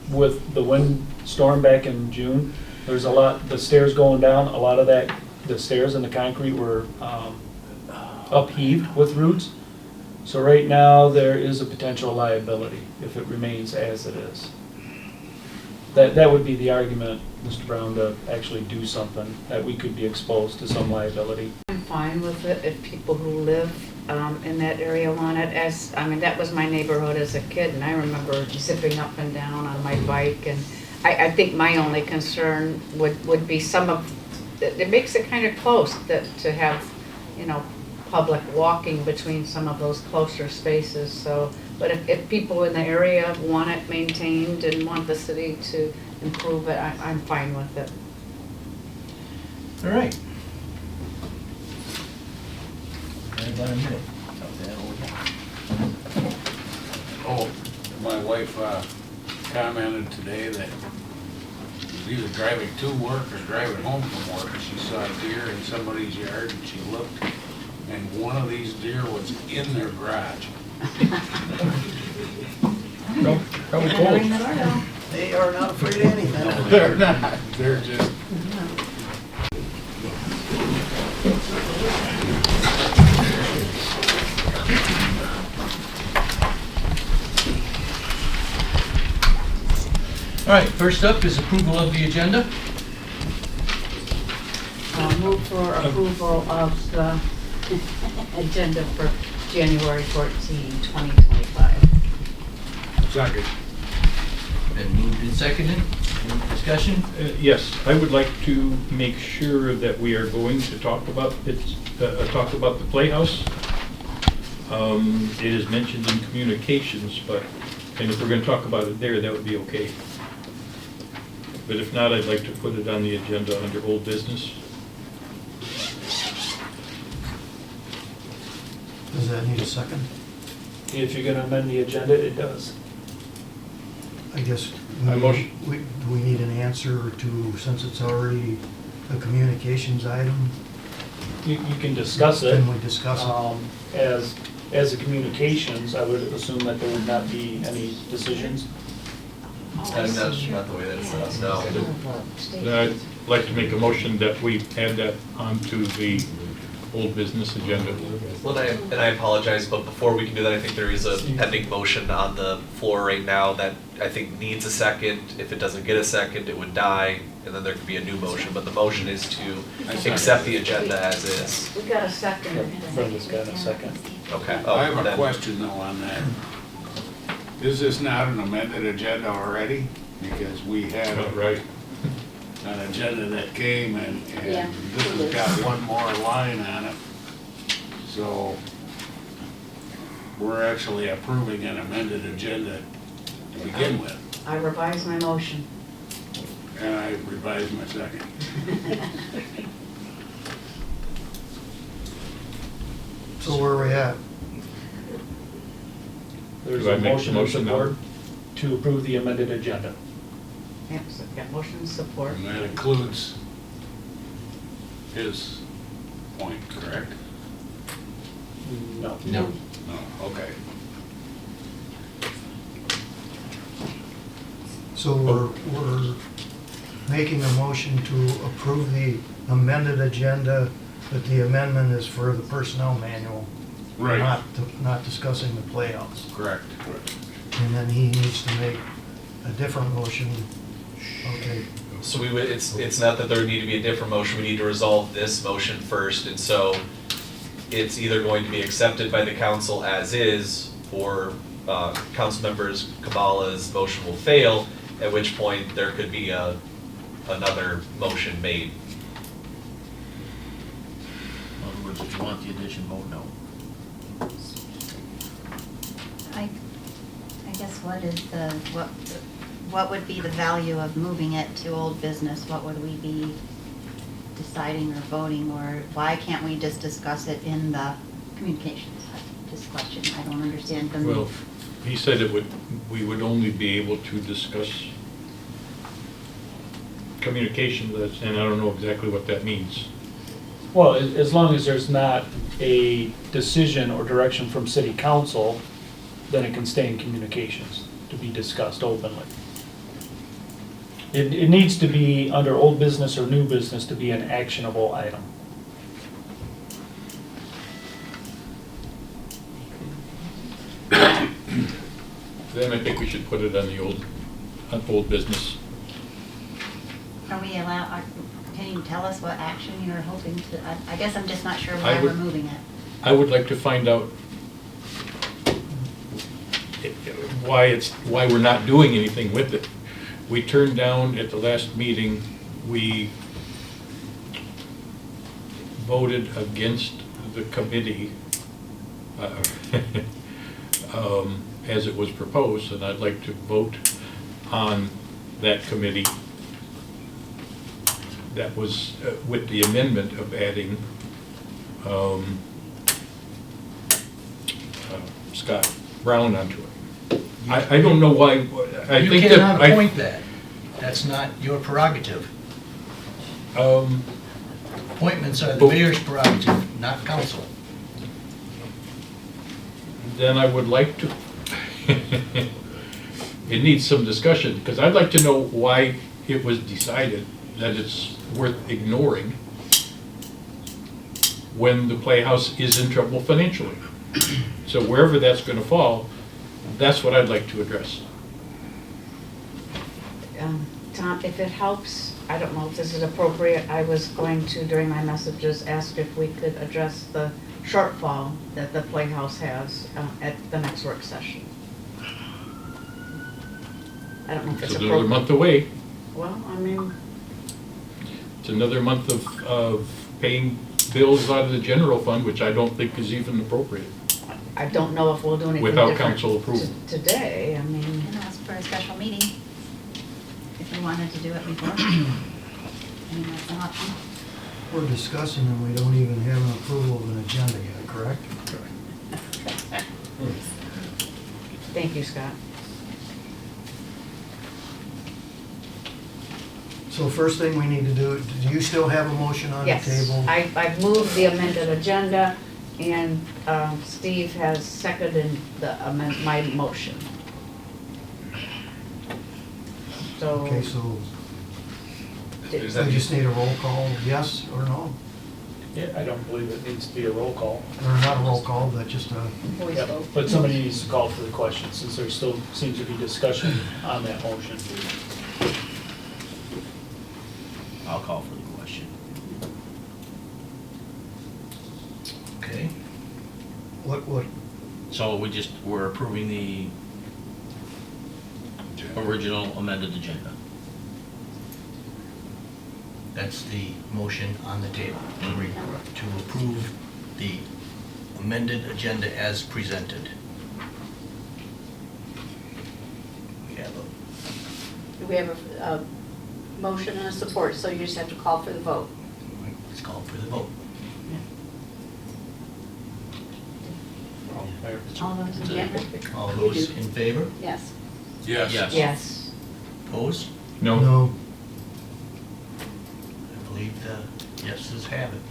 with the windstorm back in June, there's the stairs going down, a lot of the stairs and the concrete were upheaved with roots. So right now, there is a potential liability if it remains as it is. That would be the argument, Mr. Brown, to actually do something, that we could be exposed to some liability. I'm fine with it if people who live in that area want it. That was my neighborhood as a kid, and I remember zipping up and down on my bike. And I think my only concern would be it makes it kind of close to have, public walking between some of those closer spaces. So, but if people in the area want it maintained and want the city to improve it, I'm fine with it. All right. About a minute. Oh, my wife commented today that she was either driving to work or driving home from work, and she saw a deer in somebody's yard, and she looked, and one of these deer was in their garage. Probably Gotta ring close. the doorbell. They are not afraid of anything. They're not, they're just, All right, first up is approval of the agenda. Move for approval of the agenda for January 14, 2025. second. Been moved and seconded. Any discussion? Yes, I would like to make sure that we are going to talk about the Playhouse. It is mentioned in communications, and if we're gonna talk about it there, that would be okay. But if not, I'd like to put it on the agenda under old business. Does that need a second? If you're gonna amend the agenda, it does. I guess, I motion- do we need an answer to, since it's already a communications item? You can discuss it. Can we discuss it? As a communications, I would assume that there would not be any decisions. That's not the way that it's set up, no. Then I'd like to make a motion that we add that onto the old business agenda. Well, and I apologize, but before we can do that, I think there is a pending motion on the floor right now that I think needs a second. If it doesn't get a second, it would die, and then there could be a new motion. But the motion is to accept the agenda as is. We got a second. Brenda's got a second. Okay. I have a then- question though on that. Is this not an amended agenda already? Because we had Right. an agenda that came and Yeah, this it has is. got one more line on it. So we're actually approving an amended agenda to begin with. I revised my motion. And I revised my second. So where are we at? There's Do I a make the motion and motion now? support to approve the amended agenda. Yep, so got motion and support. And that includes his point, correct? No. No. No, okay. So we're making a motion to approve the amended agenda, but the amendment is for the personnel manual. Not discussing the Playhouse. Correct. And then he needs to make a different motion. Okay, So we would, it's not that there would need to be a different motion, we need to resolve this motion first, and so it's either going to be accepted by the council as is, or council members Kabbalah's motion will fail, at which point there could be another motion made. In other words, if you want the addition, vote no. I guess what would be the value of moving it to old business? What would we be deciding or voting, or why can't we just discuss it in the communications? This question, I don't understand the Well, move. he said we would only be able to discuss communication, and I don't know exactly what that means. Well, as long as there's not a decision or direction from city council, then it can stay in communications to be discussed openly. It needs to be under old business or new business to be an actionable item. Then I think we should put it on the old business. Are we can you tell us what action you're hoping to, I guess I'm just not sure I why would- we're moving it. I would like to find out why we're not doing anything with it. We turned down at the last meeting, we voted against the committee as it was proposed, and I'd like to vote on that committee that was with the amendment of adding Scott Brown onto it. I don't know why, I You think that. cannot appoint that. That's not your prerogative. Appointments are the But- mayor's prerogative, not council. Then I would like to, it needs some discussion, because I'd like to know why it was decided that it's worth ignoring when the Playhouse is in trouble financially. So wherever that's gonna fall, that's what I'd like to address. Tom, if it helps, I don't know if this is appropriate, I was going to, during my messages, ask if we could address the shortfall that the Playhouse has at the next work session. I don't know if It's it's another appropriate. month away. Well, I mean, It's another month of paying bills out of the general fund, which I don't think is even appropriate. I don't know if we'll do anything Without different council approval. today, I You mean, can ask for a special meeting if you wanted to do it before. I mean, that's an option. We're discussing and we don't even have an approval of an agenda yet, correct? thank you, Scott. So first thing we need to do you still have a motion on the Yes, table? I've moved the amended agenda, and Steve has seconded my motion. So, Okay, so Is we that just need a roll call, yes or no? Yeah, I don't believe it needs to be a roll call. Or not a roll call, but just a, Voice Yeah, vote. but somebody needs to call for the question, since there still seems to be discussion on that motion. I'll call for the question. Okay, what, So we're approving the original amended agenda. that's the motion on the table, to approve the amended agenda as presented. We have a, We have a motion and a support, so you just have to call for the vote. let's call for the vote. All those in favor? All those in favor? Yes. Yes. Yes. yes, Opposed? No, no, I believe the yeses have it.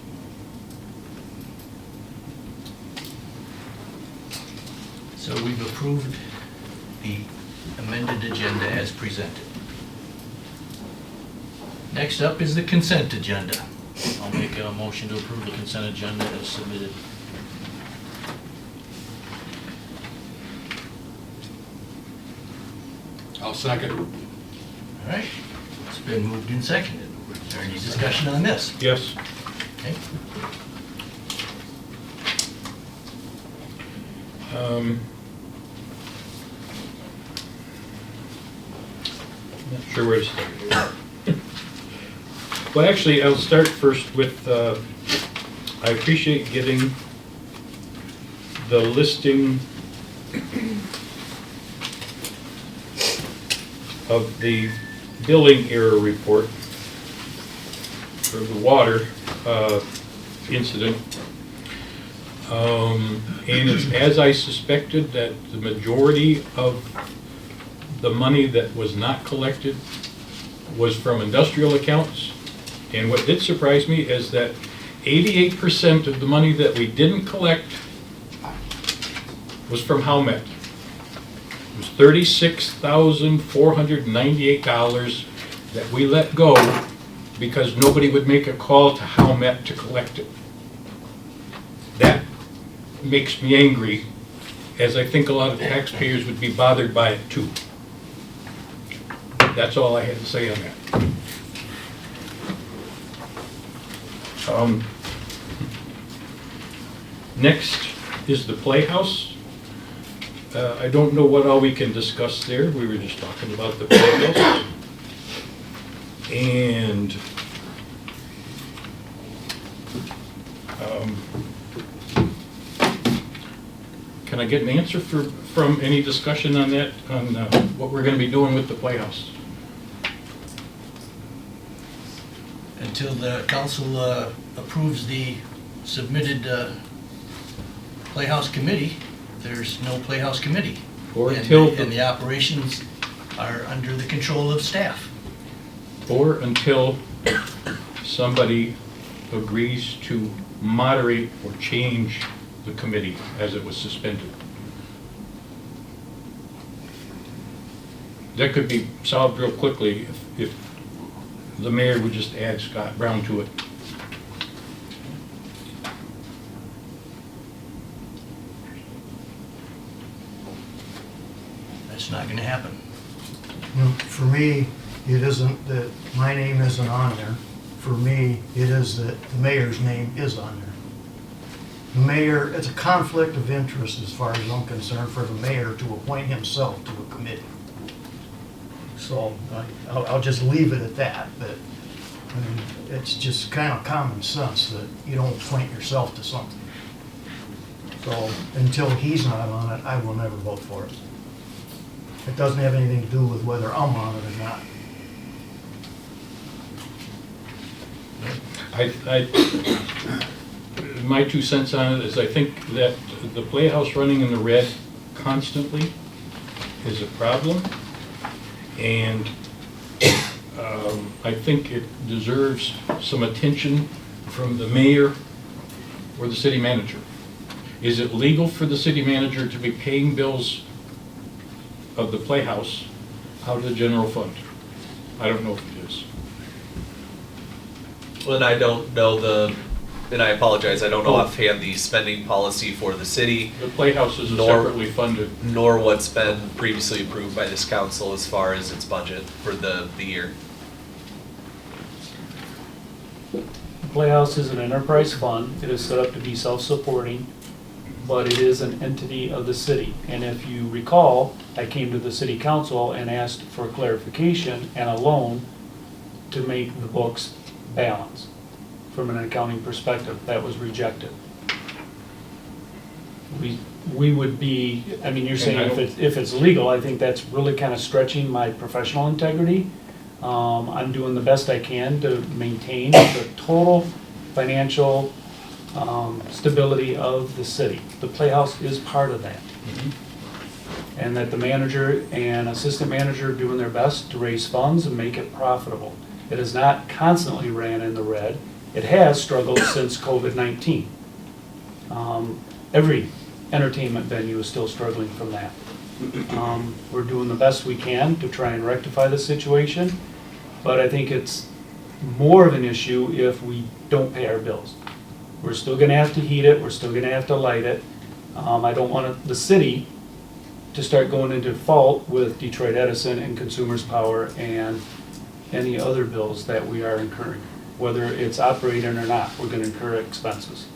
So we've approved the amended agenda as presented. Next up is the consent agenda. I'll make a motion to approve the consent agenda as submitted. I'll second. All right, it's been moved and seconded. Is there any discussion on this? yes. Okay. Not sure where to start. Well, actually, I'll start first with, I appreciate getting the listing of the billing error report for the water incident. And it's as I suspected, that the majority of the money that was not collected was from industrial accounts. And what did surprise me is that 88% of the money that we didn't collect was from Howmet. It was $36,498 that we let go because nobody would make a call to Howmet to collect it. That makes me angry, as I think a lot of taxpayers would be bothered by it too. That's all I had to say on that. Next is the Playhouse. I don't know what all we can discuss there. We were just talking about the Playhouse. And can I get an answer from any discussion on that, on what we're going to be doing with the Playhouse? Until the council approves the submitted Playhouse committee, there's no Playhouse committee. Or And until the- And the operations are under the control of staff. Or until somebody agrees to moderate or change the committee as it was suspended. That could be solved real quickly if the mayor would just add Scott Brown to it. That's not gonna happen. you know, for me, it isn't that my name isn't on there. For me, it is that the mayor's name is on there. The mayor, it's a conflict of interest as far as I'm concerned for the mayor to appoint himself to a committee. So I'll just leave it at that, but I mean, it's just kind of common sense that you don't appoint yourself to something. So until he's not on it, I will never vote for it. It doesn't have anything to do with whether I'm on it or not. My 2 cents on it is I think that the Playhouse running in the red constantly is a problem. And I think it deserves some attention from the mayor or the city manager. Is it legal for the city manager to be paying bills of the Playhouse out of the general fund? I don't know if it is. Well, and I don't know and I apologize, I don't know offhand the spending policy for the city, The Playhouse is Nor- separately funded. nor what's been previously approved by this council as far as its budget for the year. Playhouse is an enterprise fund. It is set up to be self-supporting, but it is an entity of the city. And if you recall, I came to the city council and asked for clarification and a loan to make the books balance from an accounting perspective. That was rejected. We would be, I mean, you're saying if it's legal, I think that's really kind of stretching my professional integrity. I'm doing the best I can to maintain the total financial stability of the city. The Playhouse is part of that. And that the manager and assistant manager are doing their best to raise funds and make it profitable. It is not constantly ran in the red. It has struggled since COVID-19. Every entertainment venue is still struggling from that. We're doing the best we can to try and rectify the situation, but I think it's more of an issue if we don't pay our bills. We're still gonna have to heat it, we're still gonna have to light it. I don't want the city to start going into default with Detroit Edison and Consumers Power and any other bills that we are incurring. Whether it's operating or not, we're gonna incur expenses.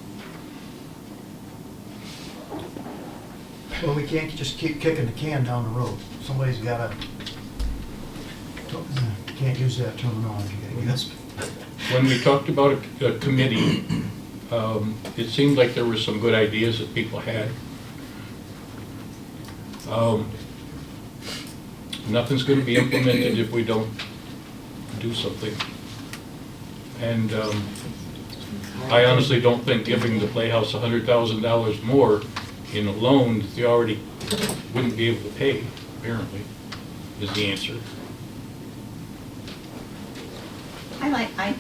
Well, we can't just keep kicking the can down the road. Somebody's gotta, can't use that terminology, I guess. When we talked about a committee, it seemed like there were some good ideas that people had. Nothing's going to be implemented if we don't do something. And I honestly don't think giving the Playhouse $100,000 more in a loan that they already wouldn't be able to pay, apparently, is the answer. I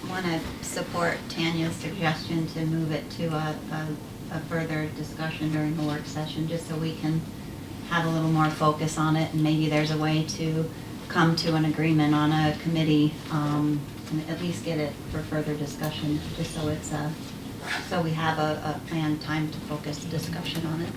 want to support Tanya's suggestion to move it to a further discussion during the work session, just so we can have a little more focus on it, and maybe there's a way to come to an agreement on a committee, and at least get it for further discussion, just so it's so we have a planned time to focus the discussion on it.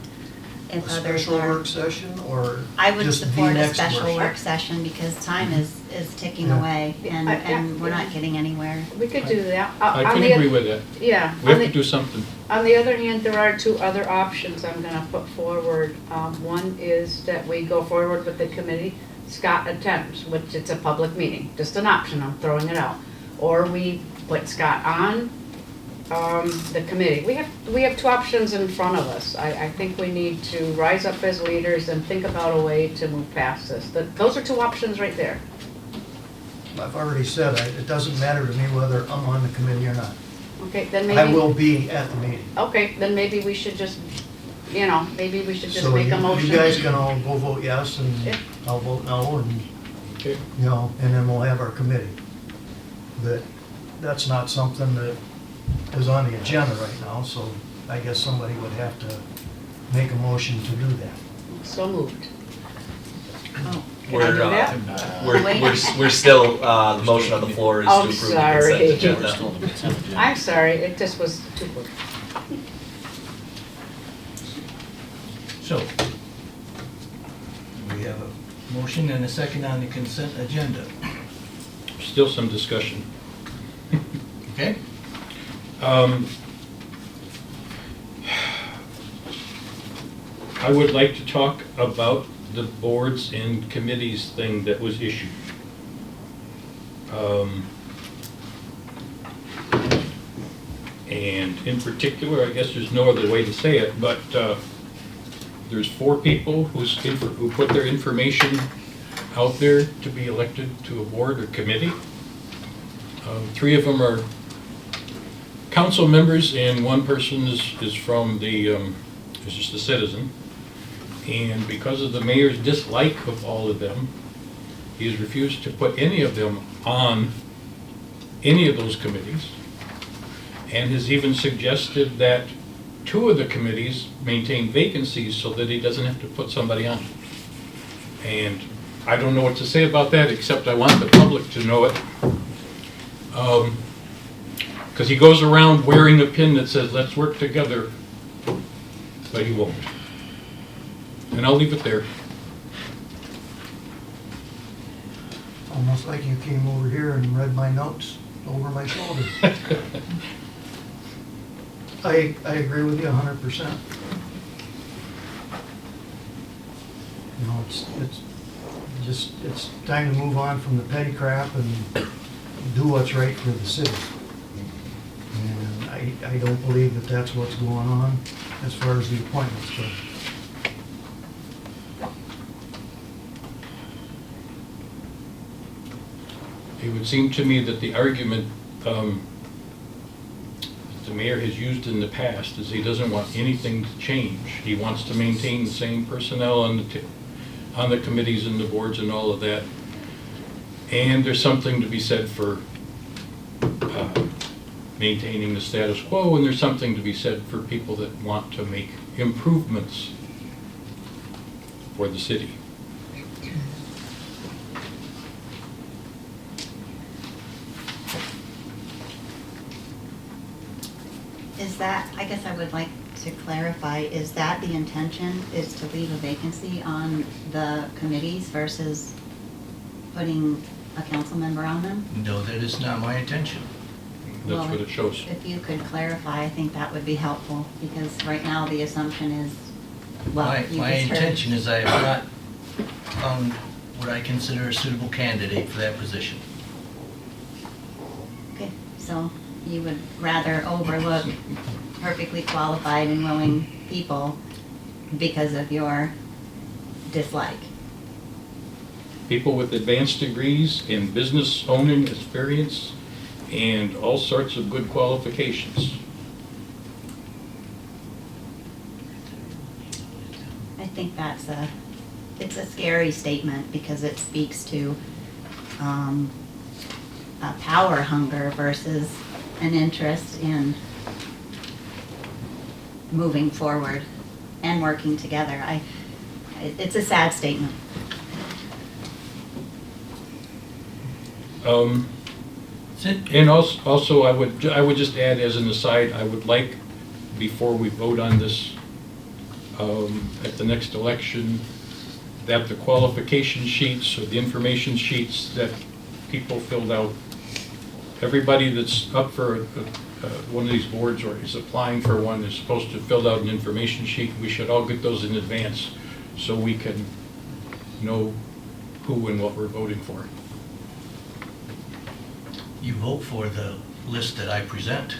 A If others special are, work session or I would just the support a next special work session, because time is ticking Yeah. away, and we're not getting anywhere. We could do that. I On can the- agree with that. Yeah. We have on to the- do something. On the other hand, there are 2 other options I'm gonna put forward. One is that we go forward with the committee. Scott attends, which it's a public meeting, just an option, I'm throwing it out. Or we put Scott on the committee. We have 2 options in front of us. I think we need to rise up as leaders and think about a way to move past this. Those are 2 options right there. I've already said, it doesn't matter to me whether I'm on the committee or not. Okay, then maybe. I will be at the meeting. Okay, then maybe we should just, maybe we should just So make a motion. you guys can all go vote yes, and Yeah. I'll vote no, and, Okay. and then we'll have our committee. But that's not something that is on the agenda right now, so I guess somebody would have to make a motion to do that. So moved. Oh, Can I do that? We're still, the motion on the floor is to I'm approve the sorry. consent agenda. I'm sorry, it just was too quick. So, we have a motion and a second on the consent agenda, Still some discussion. okay? I would like to talk about the boards and committees thing that was issued. And in particular, I guess there's no other way to say it, but there's 4 people who put their information out there to be elected to a board or committee. 3 of them are council members, and 1 person is from the, is just a citizen. And because of the mayor's dislike of all of them, he has refused to put any of them on any of those committees, and has even suggested that 2 of the committees maintain vacancies so that he doesn't have to put somebody on. And I don't know what to say about that, except I want the public to know it. Because he goes around wearing a pin that says, "Let's work together," but he won't. And I'll leave it there. Almost like you came over here and read my notes over my shoulder. I agree with you 100%. You know, it's time to move on from the petty crap and do what's right for the city. And I don't believe that that's what's going on as far as the appointments go. It would seem to me that the argument that the mayor has used in the past is he doesn't want anything to change. He wants to maintain the same personnel on the committees and the boards and all of that. And there's something to be said for maintaining the status quo, and there's something to be said for people that want to make improvements for the city. Is that, I guess I would like to clarify, is that the intention, is to leave a vacancy on the committees versus putting a council member on them? No, that is not my intention. That's Well, what it shows. If you could clarify, I think that would be helpful, because right now the assumption is, well, My you just my heard. intention is I have not found what I consider a suitable candidate for that position. Okay, so you would rather overlook perfectly qualified and willing people because of your dislike? People with advanced degrees in business owning experience and all sorts of good qualifications. I think it's a scary statement because it speaks to a power hunger versus an interest in moving forward and working together. It's a sad statement. And also, I would just add as an aside, I would like, before we vote on this at the next election, that the qualification sheets or the information sheets that people filled out, everybody that's up for one of these boards or is applying for one is supposed to fill out an information sheet. We should all get those in advance so we can know who and what we're voting for. You vote for the list that I present.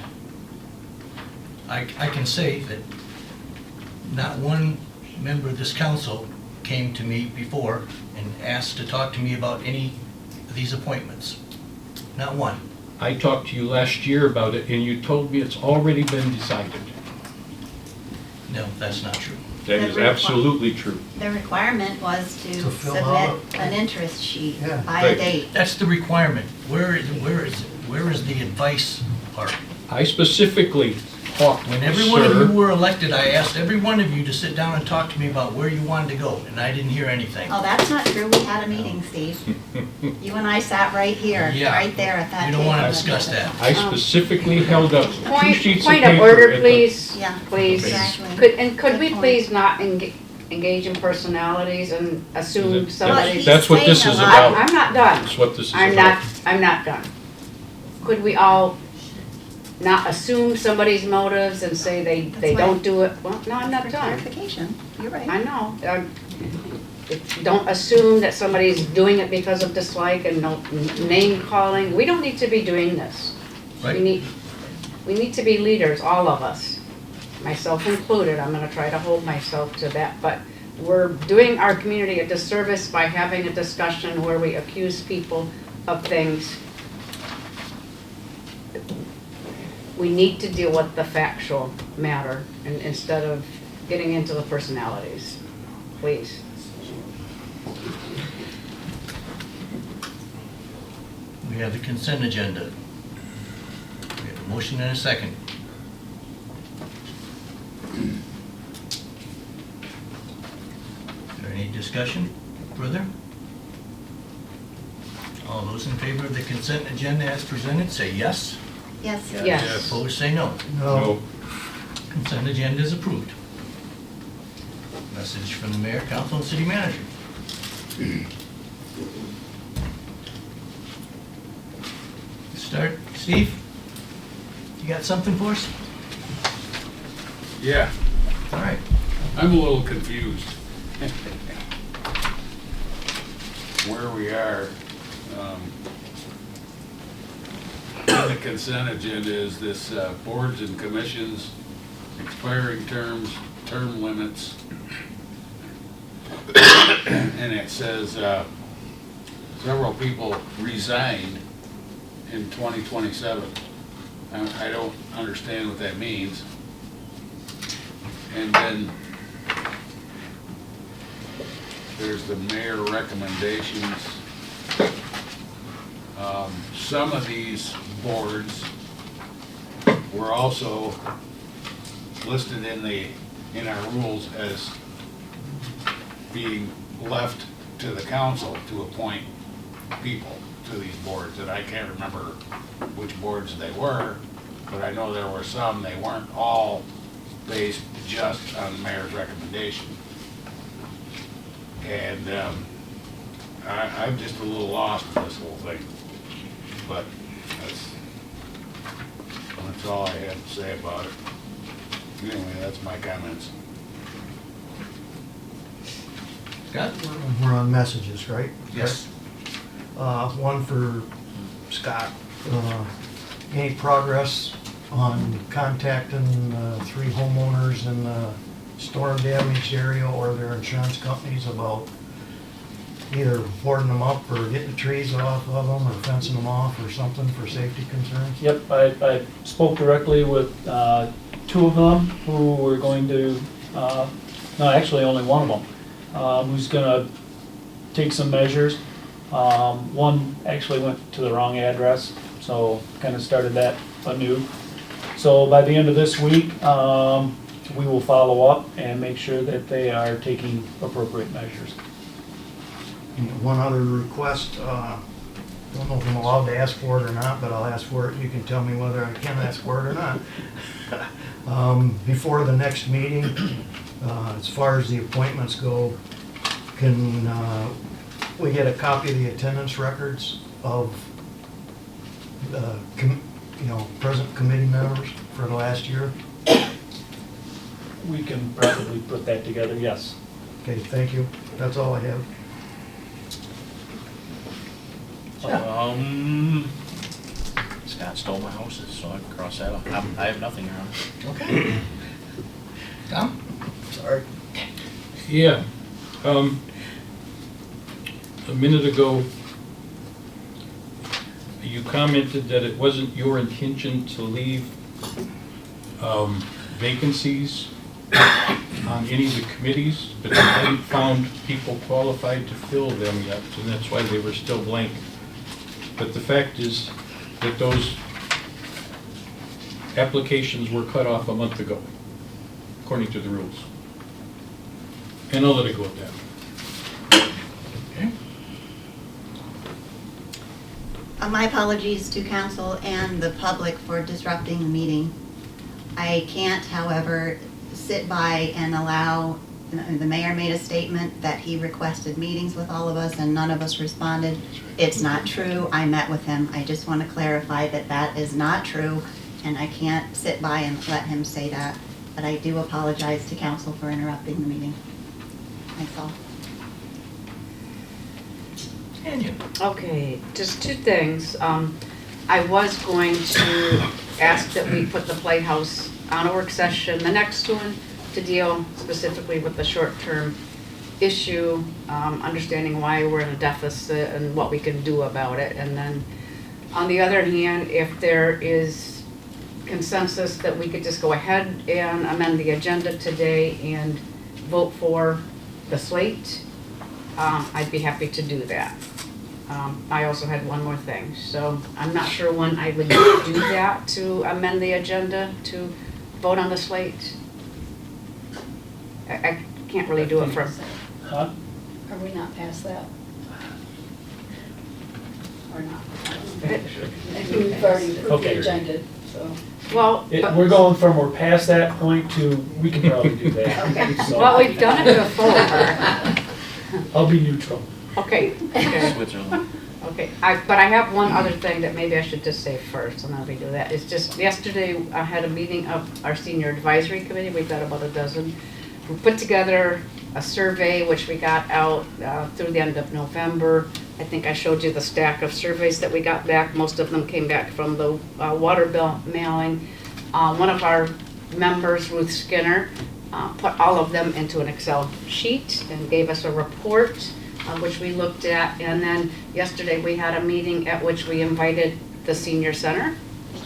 I can say that not one member of this council came to me before and asked to talk to me about any of these appointments. Not one. I talked to you last year about it, and you told me it's already been decided. No, that's not true. That is absolutely true. The requirement was to To fill submit out. an interest sheet Yeah. by a Right. date. That's the requirement. Where is the advice part? I specifically talked, When every one of you sir, were elected, I asked every one of you to sit down and talk to me about where you wanted to go, and I didn't hear anything. Oh, that's not true. We had a meeting, Steve. You and I sat right here, Yeah. right there at that We table. don't want to discuss that. I specifically held up 2 Point, sheets of point paper. of order, at the- please, Yeah, please. exactly. Could we Good point. please not engage in personalities and assume That's- somebody's. That's what this saying is a lot. about. I'm not done. That's what this is I'm about. not done. Could we all not assume somebody's motives and say they That's why- don't do it? Well, no, I'm not For done. clarification, you're right. I know. Don't assume that somebody's doing it because of dislike and no name calling. We don't need to be doing this. We Right. need, we need to be leaders, all of us, myself included. I'm gonna try to hold myself to that, but we're doing our community a disservice by having a discussion where we accuse people of things. We need to deal with the factual matter instead of getting into the personalities, please. We have the consent agenda. We have a motion and a second. Is there any discussion further? All those in favor of the consent agenda as presented, say yes. Yes. Yes. Opposed, say no. No, Consent agenda is approved. Message from the mayor, council, and city manager. Start, Steve? You got something for us? Yeah, All right. I'm a little confused. Where we are, in the consent agenda is this boards and commissions, expiring terms, term limits. And it says several people resigned in 2027. I don't understand what that means. And then there's the mayor recommendations. Some of these boards were also listed in our rules as being left to the council to appoint people to these boards, and I can't remember which boards they were, but I know there were some, they weren't all based just on the mayor's recommendation. And I'm just a little lost in this whole thing, but that's all I have to say about it. Anyway, that's my comments. Scott? we're on messages, right? Yes. One for Scott. Any progress on contacting 3 homeowners in the storm damaged area or their insurance companies about either boarding them up or getting the trees off of them or fencing them off or something for safety concerns? Yep, I spoke directly with 2 of them who were going to, no, actually only one of them, who's gonna take some measures. One actually went to the wrong address, so kind of started that anew. So by the end of this week, we will follow up and make sure that they are taking appropriate measures. And one other request, don't know if I'm allowed to ask for it or not, but I'll ask for it. You can tell me whether I can ask for it or not. Before the next meeting, as far as the appointments go, can we get a copy of the attendance records of the, present committee members for the last year? We can probably put that together, yes. Okay, thank you. That's all I have. Scott stole my houses, so I can cross that off. I have nothing around. Okay. Tom? Sorry. Yeah. A minute ago, you commented that it wasn't your intention to leave vacancies on any of the committees, but you hadn't found people qualified to fill them yet, and that's why they were still blank. But the fact is that those applications were cut off a month ago, according to the rules. And I'll let it go at that. Okay. My apologies to council and the public for disrupting the meeting. I can't, however, sit by and allow, the mayor made a statement that he requested meetings with all of us and none of us responded. It's not true. I met with him. I just want to clarify that that is not true, and I can't sit by and let him say that. But I do apologize to council for interrupting the meeting. That's all. Tanya? Okay, just 2 things. I was going to asked that we put the Playhouse on a work session, the next one, to deal specifically with the short-term issue, understanding why we're in a deficit and what we can do about it. And then, on the other hand, if there is consensus that we could just go ahead and amend the agenda today and vote for the slate, I'd be happy to do that. I also had one more thing, so I'm not sure when I would do that to amend the agenda to vote on the slate. I can't really do it from, Huh? Are we not past that? Or not? We've already approved Okay. the agenda, so. well, We're going from we're past that point to we can probably do that. Okay. So, well, we've done it before. I'll be neutral. Okay, okay. Switzerland. Okay, but I have one other thing that maybe I should just say first, and then we do that. It's just, yesterday I had a meeting of our senior advisory committee, we've got about a dozen. We put together a survey, which we got out through the end of November. I think I showed you the stack of surveys that we got back. Most of them came back from the water bill mailing. One of our members, Ruth Skinner, put all of them into an Excel sheet and gave us a report, which we looked at. And then yesterday we had a meeting at which we invited the senior center,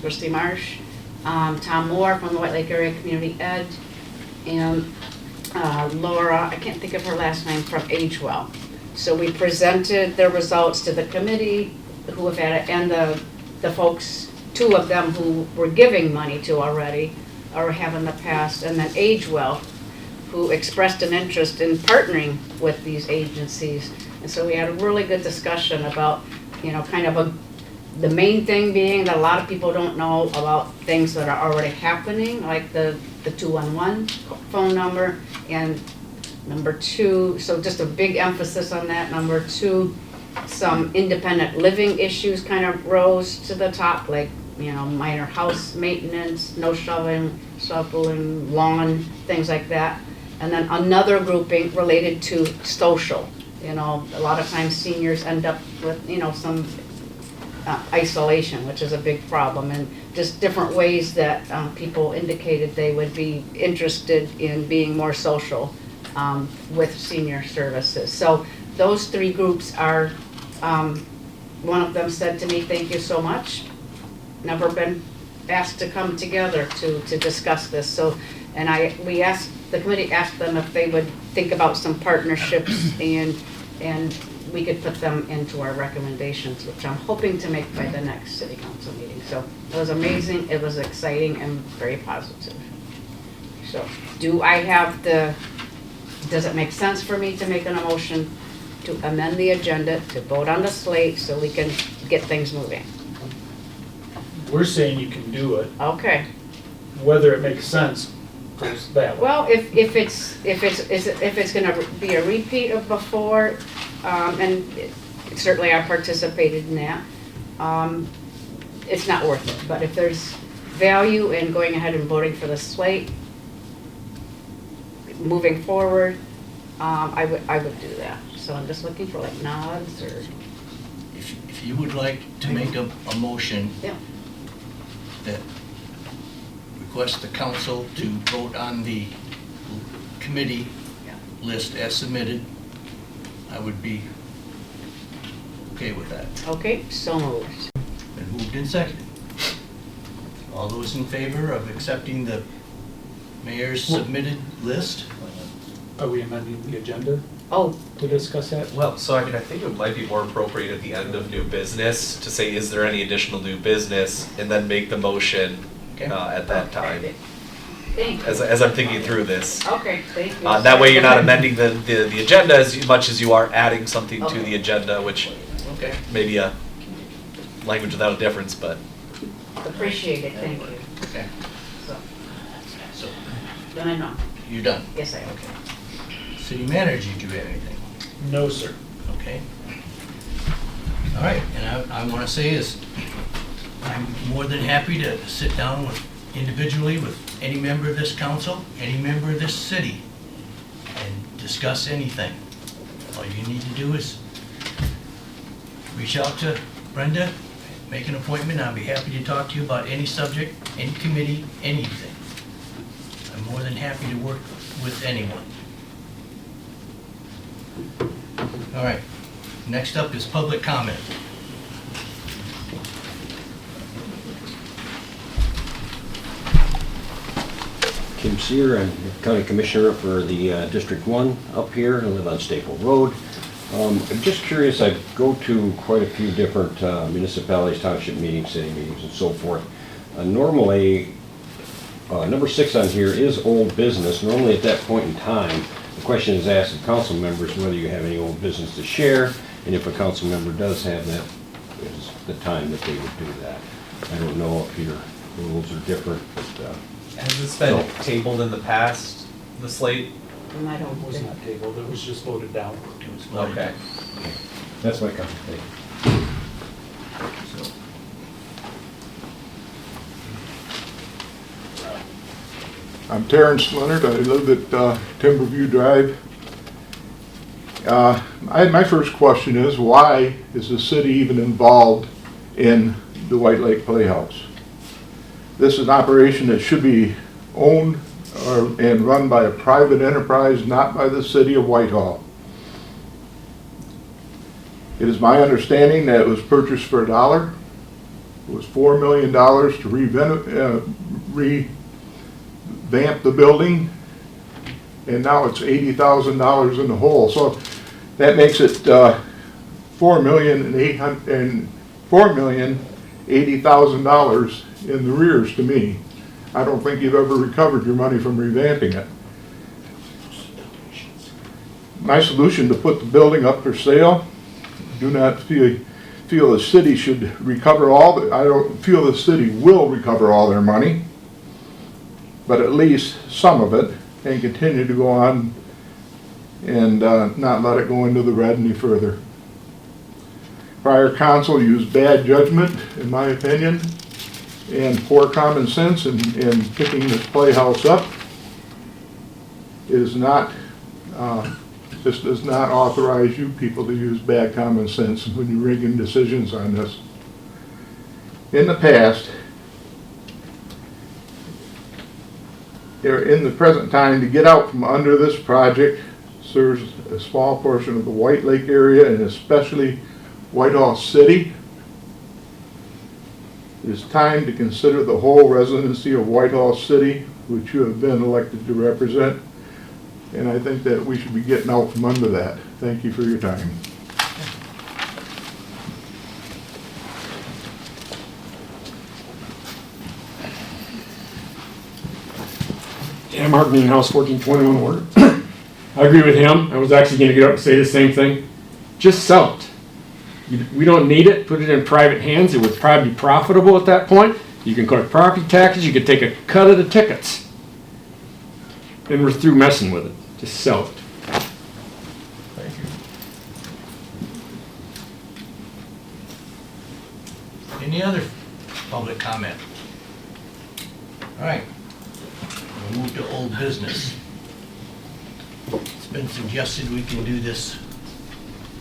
Christy Marsh, Tom Moore from the White Lake Area Community Ed, and Laura, I can't think of her last name, from Agewell. So we presented their results to the committee who have had it, and the folks, two of them who we're giving money to already, or have in the past, and then Agewell, who expressed an interest in partnering with these agencies. And so we had a really good discussion about, kind of the main thing being that a lot of people don't know about things that are already happening, like the 211 phone number, and number two, so just a big emphasis on that. Number two, some independent living issues kind of rose to the top, like, minor house maintenance, no shoveling, lawn, things like that. And then another grouping related to social. A lot of times seniors end up with, some isolation, which is a big problem, and just different ways that people indicated they would be interested in being more social with senior services. So those three groups are, one of them said to me, "Thank you so much. Never been asked to come together to discuss this." So, and the committee asked them if they would think about some partnerships, and we could put them into our recommendations, which I'm hoping to make by the next city council meeting. So it was amazing, it was exciting, and very positive. So does it make sense for me to make an motion to amend the agenda, to vote on the slate, so we can get things moving? We're saying you can do it. Okay. Whether it makes sense goes that way. Well, if it's gonna be a repeat of before, and certainly I participated in that, it's not worth it. But if there's value in going ahead and voting for the slate, moving forward, I would do that. So I'm just looking for like nods or. If you would like to make a motion Yeah. that requests the council to vote on the committee Yeah. list as submitted, I would be okay with that. Okay, so moved. Been moved and seconded. All those in favor of accepting the mayor's submitted list? Are we amending the agenda Oh, to discuss that? Well, so I think it might be more appropriate at the end of new business to say, is there any additional new business? And then make the motion Okay. at that time, thank you. as I'm thinking through this. Okay, thank you. That way you're not amending the agenda as much as you are adding something to Okay. the agenda, which Okay. may be a language without a difference, but. Appreciate it, thank you. Okay. So, So, then I know. you're done? Yes, I am. Okay. City manager, do you have anything? No, sir. Okay. All right, and I want to say is, I'm more than happy to sit down individually with any member of this council, any member of this city, and discuss anything. All you need to do is reach out to Brenda, make an appointment. I'll be happy to talk to you about any subject, any committee, anything. I'm more than happy to work with anyone. All right, next up is public comment. Kim Sear, I'm County Commissioner for the District 1 up here. I live on Staple Road. I'm just curious, I go to quite a few different municipalities, township meetings, city meetings, and so forth. Normally, number 6 on here is old business. Normally at that point in time, the question is asked of council members whether you have any old business to share, and if a council member does have that, is the time that they would do that. I don't know if your rules are different, but Has this been tabled in the past, the slate? And I don't It was think. not tabled, it was just voted down. It was voted. Okay. that's my comment. Thank you. So, I'm Terrence Leonard. I live at Timberview Drive. My first question is, why is the city even involved in the White Lake Playhouse? This is an operation that should be owned and run by a private enterprise, not by the city of Whitehall. It is my understanding that it was purchased for $1. It was $4 million to revamp the building, and now it's $80,000 in the hole. So that makes it $4,080,000 in the rears to me. I don't think you've ever recovered your money from revamping it. My solution to put the building up for sale, do not feel the city should recover I don't feel the city will recover all their money, but at least some of it, and continue to go on and not let it go into the red any further. Prior council used bad judgment, in my opinion, and poor common sense in picking this playhouse up. It is not, this does not authorize you people to use bad common sense when you're making decisions on this. In the past, in the present time, to get out from under this project serves a small portion of the White Lake area and especially Whitehall City. It is time to consider the whole residency of Whitehall City, which you have been elected to represent, and I think that we should be getting out from under that. Thank you for your time. Yeah, Mark Meetinghouse, 1421 Ward. I agree with him. I was actually going to get up and say the same thing. Just sell it. We don't need it. Put it in private hands. It would probably be profitable at that point. You can collect property taxes. You could take a cut of the tickets. And we're through messing with it. Just sell it. thank you. Any other public comment? All right, we'll move to old business. It's been suggested we can do this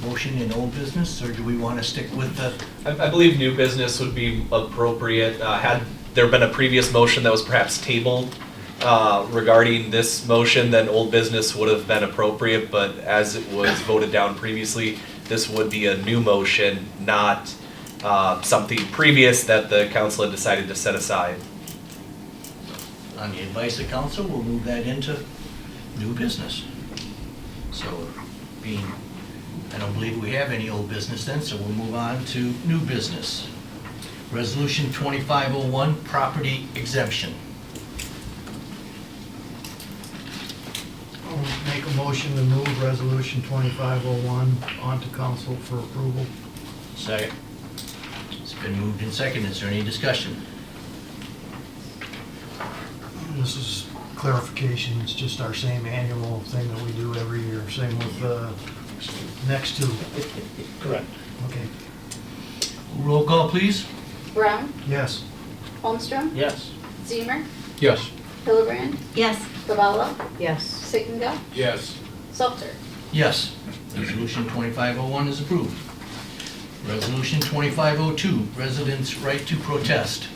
motion in old business, or do we want to stick with the? I believe new business would be appropriate. Had there been a previous motion that was perhaps tabled regarding this motion, then old business would have been appropriate, but as it was voted down previously, this would be a new motion, not something previous that the council had decided to set aside. On the advice of council, we'll move that into new business. So being, I don't believe we have any old business then, so we'll move on to new business. Resolution 2501, property exemption. I'll make a motion to move resolution 2501 onto council for approval. Second. It's been moved and seconded. Is there any discussion? This is clarification, it's just our same annual thing that we do every year, same with next two. Correct. Okay, Roll call, please. Brown, yes. Holmstrom, Yes. Zemer, Yes. Hillebrand, Yes. Cavallo, Yes. Sickingo, Yes. Salter. Yes. Resolution 2501 is approved. Resolution 2502, residents' right to protest.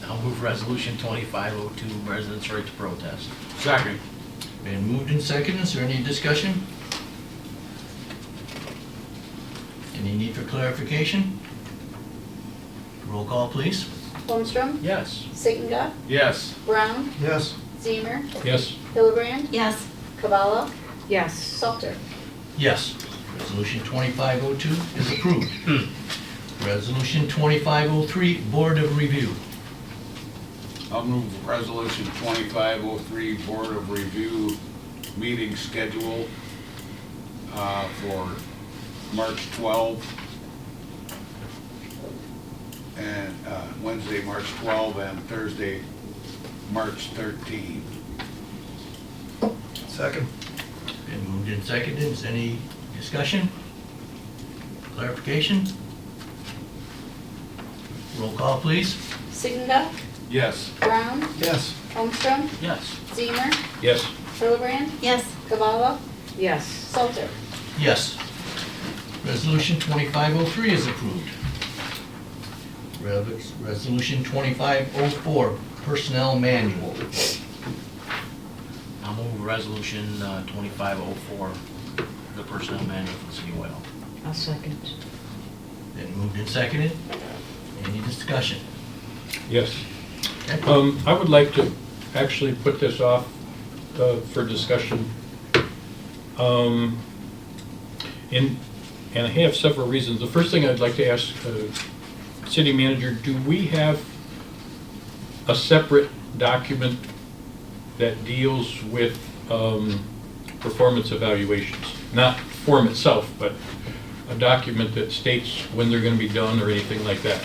I'll move resolution 2502, residents' right to protest. Second. Been moved and seconded. Is there any discussion? Any need for clarification? Roll call, please. Holmstrom, Yes. Sittenga, Yes. Brown, Yes. Zemer, Yes. Hildebrand, Yes. Kabala, Yes. Salter. Yes. Resolution 2502 is approved. Resolution 2503, Board of Review. I'll move resolution 2503, Board of Review meeting schedule for March 12th and Wednesday, March 12th and Thursday, March 13th. Second. Been moved and seconded. Is any discussion? Clarification? Roll call, please. Sittenga, Yes. Brown, Yes. Holmstrom, Yes. Zemer, Yes. Hildebrand, Yes. Kabala, Yes. Salter. Yes. Resolution 2503 is approved. Resolution 2504, Personnel Manual. I'll move resolution 2504, the personnel manual for the city of Whitehall. I'll second. Been moved and seconded. Any discussion? Yes. Okay. I would like to actually put this off for discussion. And I have several reasons. The first thing I'd like to ask City Manager, do we have a separate document that deals with performance evaluations? Not form itself, but a document that states when they're going to be done or anything like that?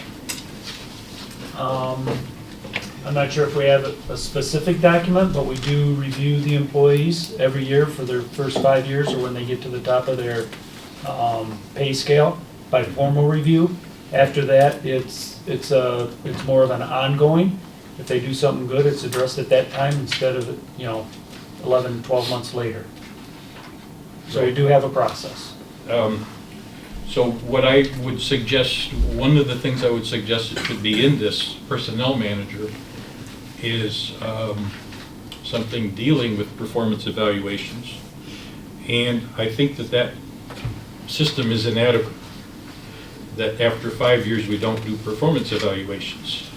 I'm not sure if we have a specific document, but we do review the employees every year for their first 5 years or when they get to the top of their pay scale by formal review. After that, it's more of an ongoing. If they do something good, it's addressed at that time instead of, 11, 12 months later. So we do have a process. So what I would suggest, one of the things I would suggest that should be in this personnel manager is something dealing with performance evaluations. And I think that system is inadequate, that after 5 years we don't do performance evaluations.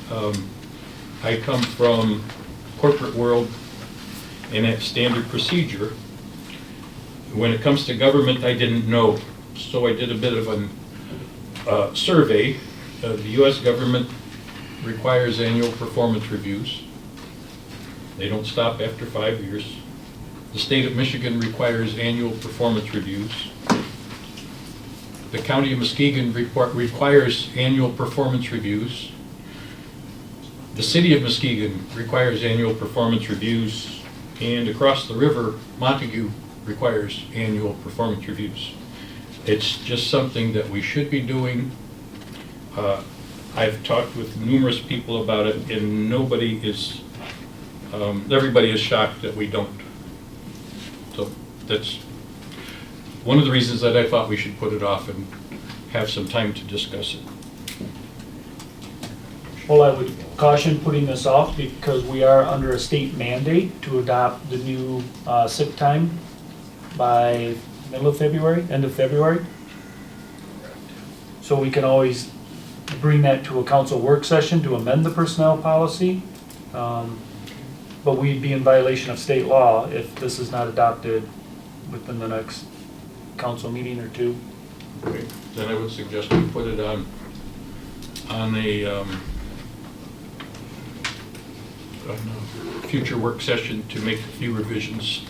I come from corporate world and that standard procedure. When it comes to government, I didn't know. So I did a bit of a survey. The U.S. government requires annual performance reviews. They don't stop after 5 years. The state of Michigan requires annual performance reviews. The county of Muskegon requires annual performance reviews. The city of Muskegon requires annual performance reviews. And across the river, Montague requires annual performance reviews. It's just something that we should be doing. I've talked with numerous people about it, and everybody is shocked that we don't. So that's one of the reasons that I thought we should put it off and have some time to discuss it. Well, I would caution putting this off because we are under a state mandate to adopt the new sick time by middle of February, end of February. So we can always bring that to a council work session to amend the personnel policy. But we'd be in violation of state law if this is not adopted within the next council meeting or two. Okay. Then I would suggest we put it on a future work session to make a few revisions,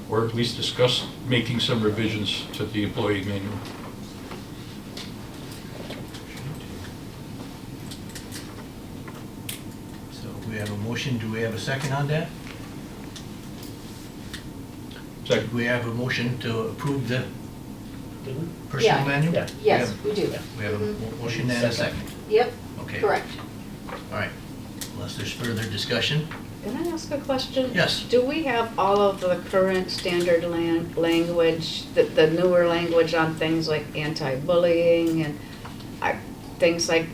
or at least discuss making some revisions to the employee manual. So we have a motion. Do we have a second on that? Second. Do we have a motion to approve the Yeah. personnel manual? Yeah. Yes, we do. We have a motion and a second. Yep, Okay. correct. All right. Unless there's further discussion, Can I ask a question? Yes. Do we have all of the current standard language, the newer language on things like anti-bullying and things like,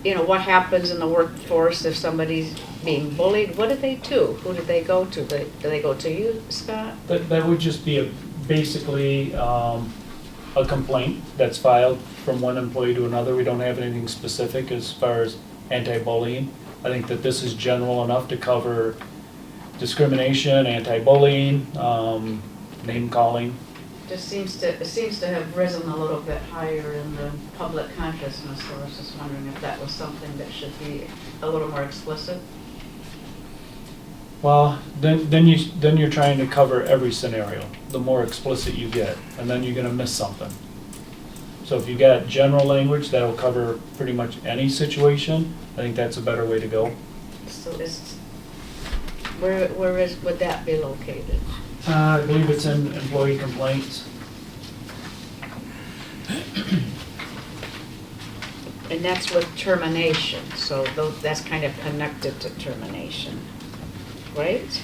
you know, what happens in the workforce if somebody's being bullied? What do they do? Who do they go to? Do they go to you, Scott? That would just be basically a complaint that's filed from one employee to another. We don't have anything specific as far as anti-bullying. I think that this is general enough to cover discrimination, anti-bullying, name-calling. It seems to have risen a little bit higher in the public consciousness, so I was just wondering if that was something that should be a little more explicit. Well, then you're trying to cover every scenario. The more explicit you get, and then you're gonna miss something. So if you got general language that'll cover pretty much any situation, I think that's a better way to go. So would that be located? I believe it's in employee complaints. And that's with termination, so that's kind of connected to termination, right?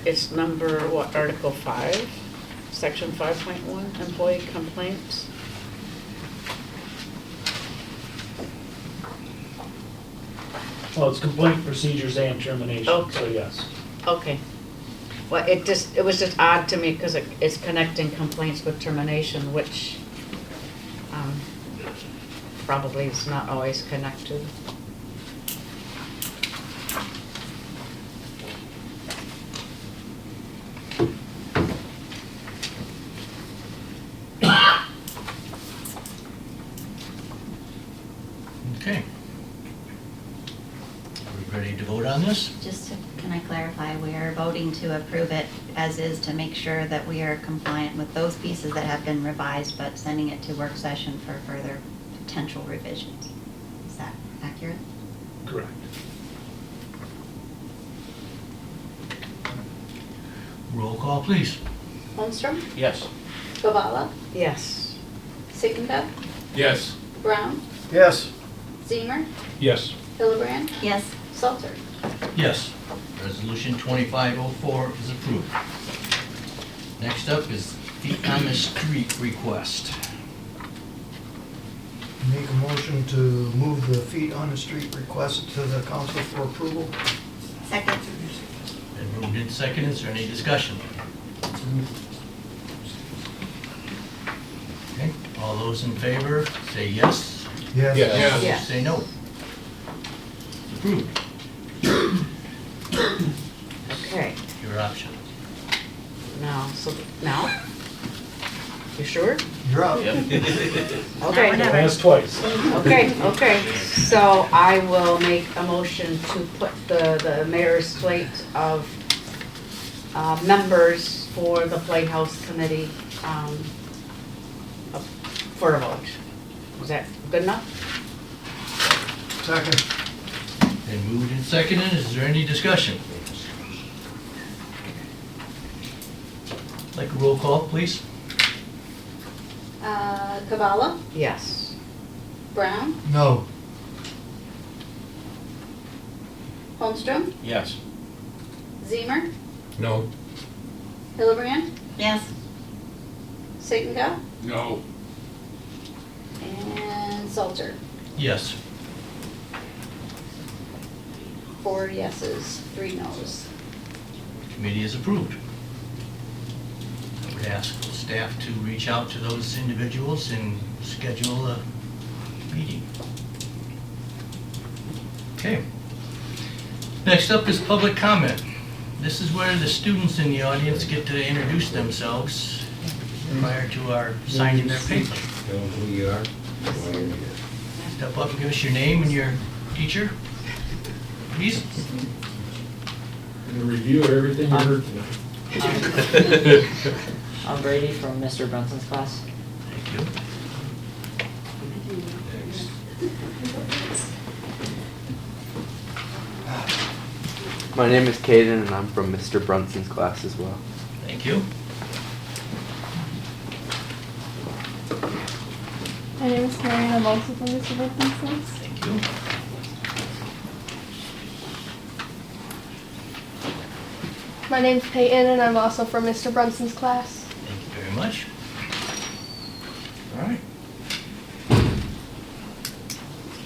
It's number, what, Article 5, Section 5.1, employee complaints. Well, it's complaint procedures and termination, so Okay. yes. Okay. Well, it was just odd to me because it's connecting complaints with termination, which probably is not always connected. Okay. Are we ready to vote on this? Just to, can I clarify, we are voting to approve it as is to make sure that we are compliant with those pieces that have been revised, but sending it to work session for further potential revisions. Is that accurate? Correct. Roll call, please. Holmstrom, Yes. Gabala, Yes. Sittenfeld, Yes. Brown, Yes. Zemer, Yes. Hillebrand, Yes. Salter. Yes. Resolution 2504 is approved. Next up is feet on the street request. Make a motion to move the feet on the street request to the council for approval. Second. Been moved in second. Is there any discussion? Okay. All those in favor, say yes. Yes. Yes. All those Yes. say no. Approved. Okay. Your option. Now? You sure? You're up. Okay. Whenever. Ask twice. Okay. So I will make a motion to put the mayor's slate of members for the Playhouse Committee up for a vote. Is that good enough? Second. Been moved and seconded. Is there any discussion? Like a roll call, please? Gabala, Yes. Brown, No. Holmstrom, Yes. Zemer, No. Hillebrand, Yes. Sittenfeld, No. and Salter. Yes. 4 yeses, 3 noes. Committee is approved. I would ask staff to reach out to those individuals and schedule a meeting. Okay. Next up is public comment. This is where the students in the audience get to introduce themselves prior to our signing their paper. Know who you are? Step up and give us your name and your teacher, please. Review everything you heard tonight. I'm Brady from Mr. Brunson's class. Thank you. My name is Caden and I'm from Mr. Brunson's class as well. Thank you. name is Carrie and I'm also from Mr. Brooklyn's class. Thank you. My name's Peyton and I'm also from Mr. Brunson's class. Thank you very much. All right.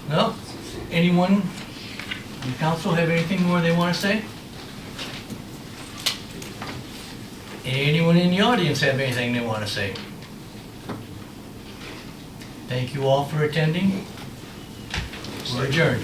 Well, anyone in council have anything more they want to say? Anyone in the audience have anything they want to say? Thank you all for attending. We're adjourned.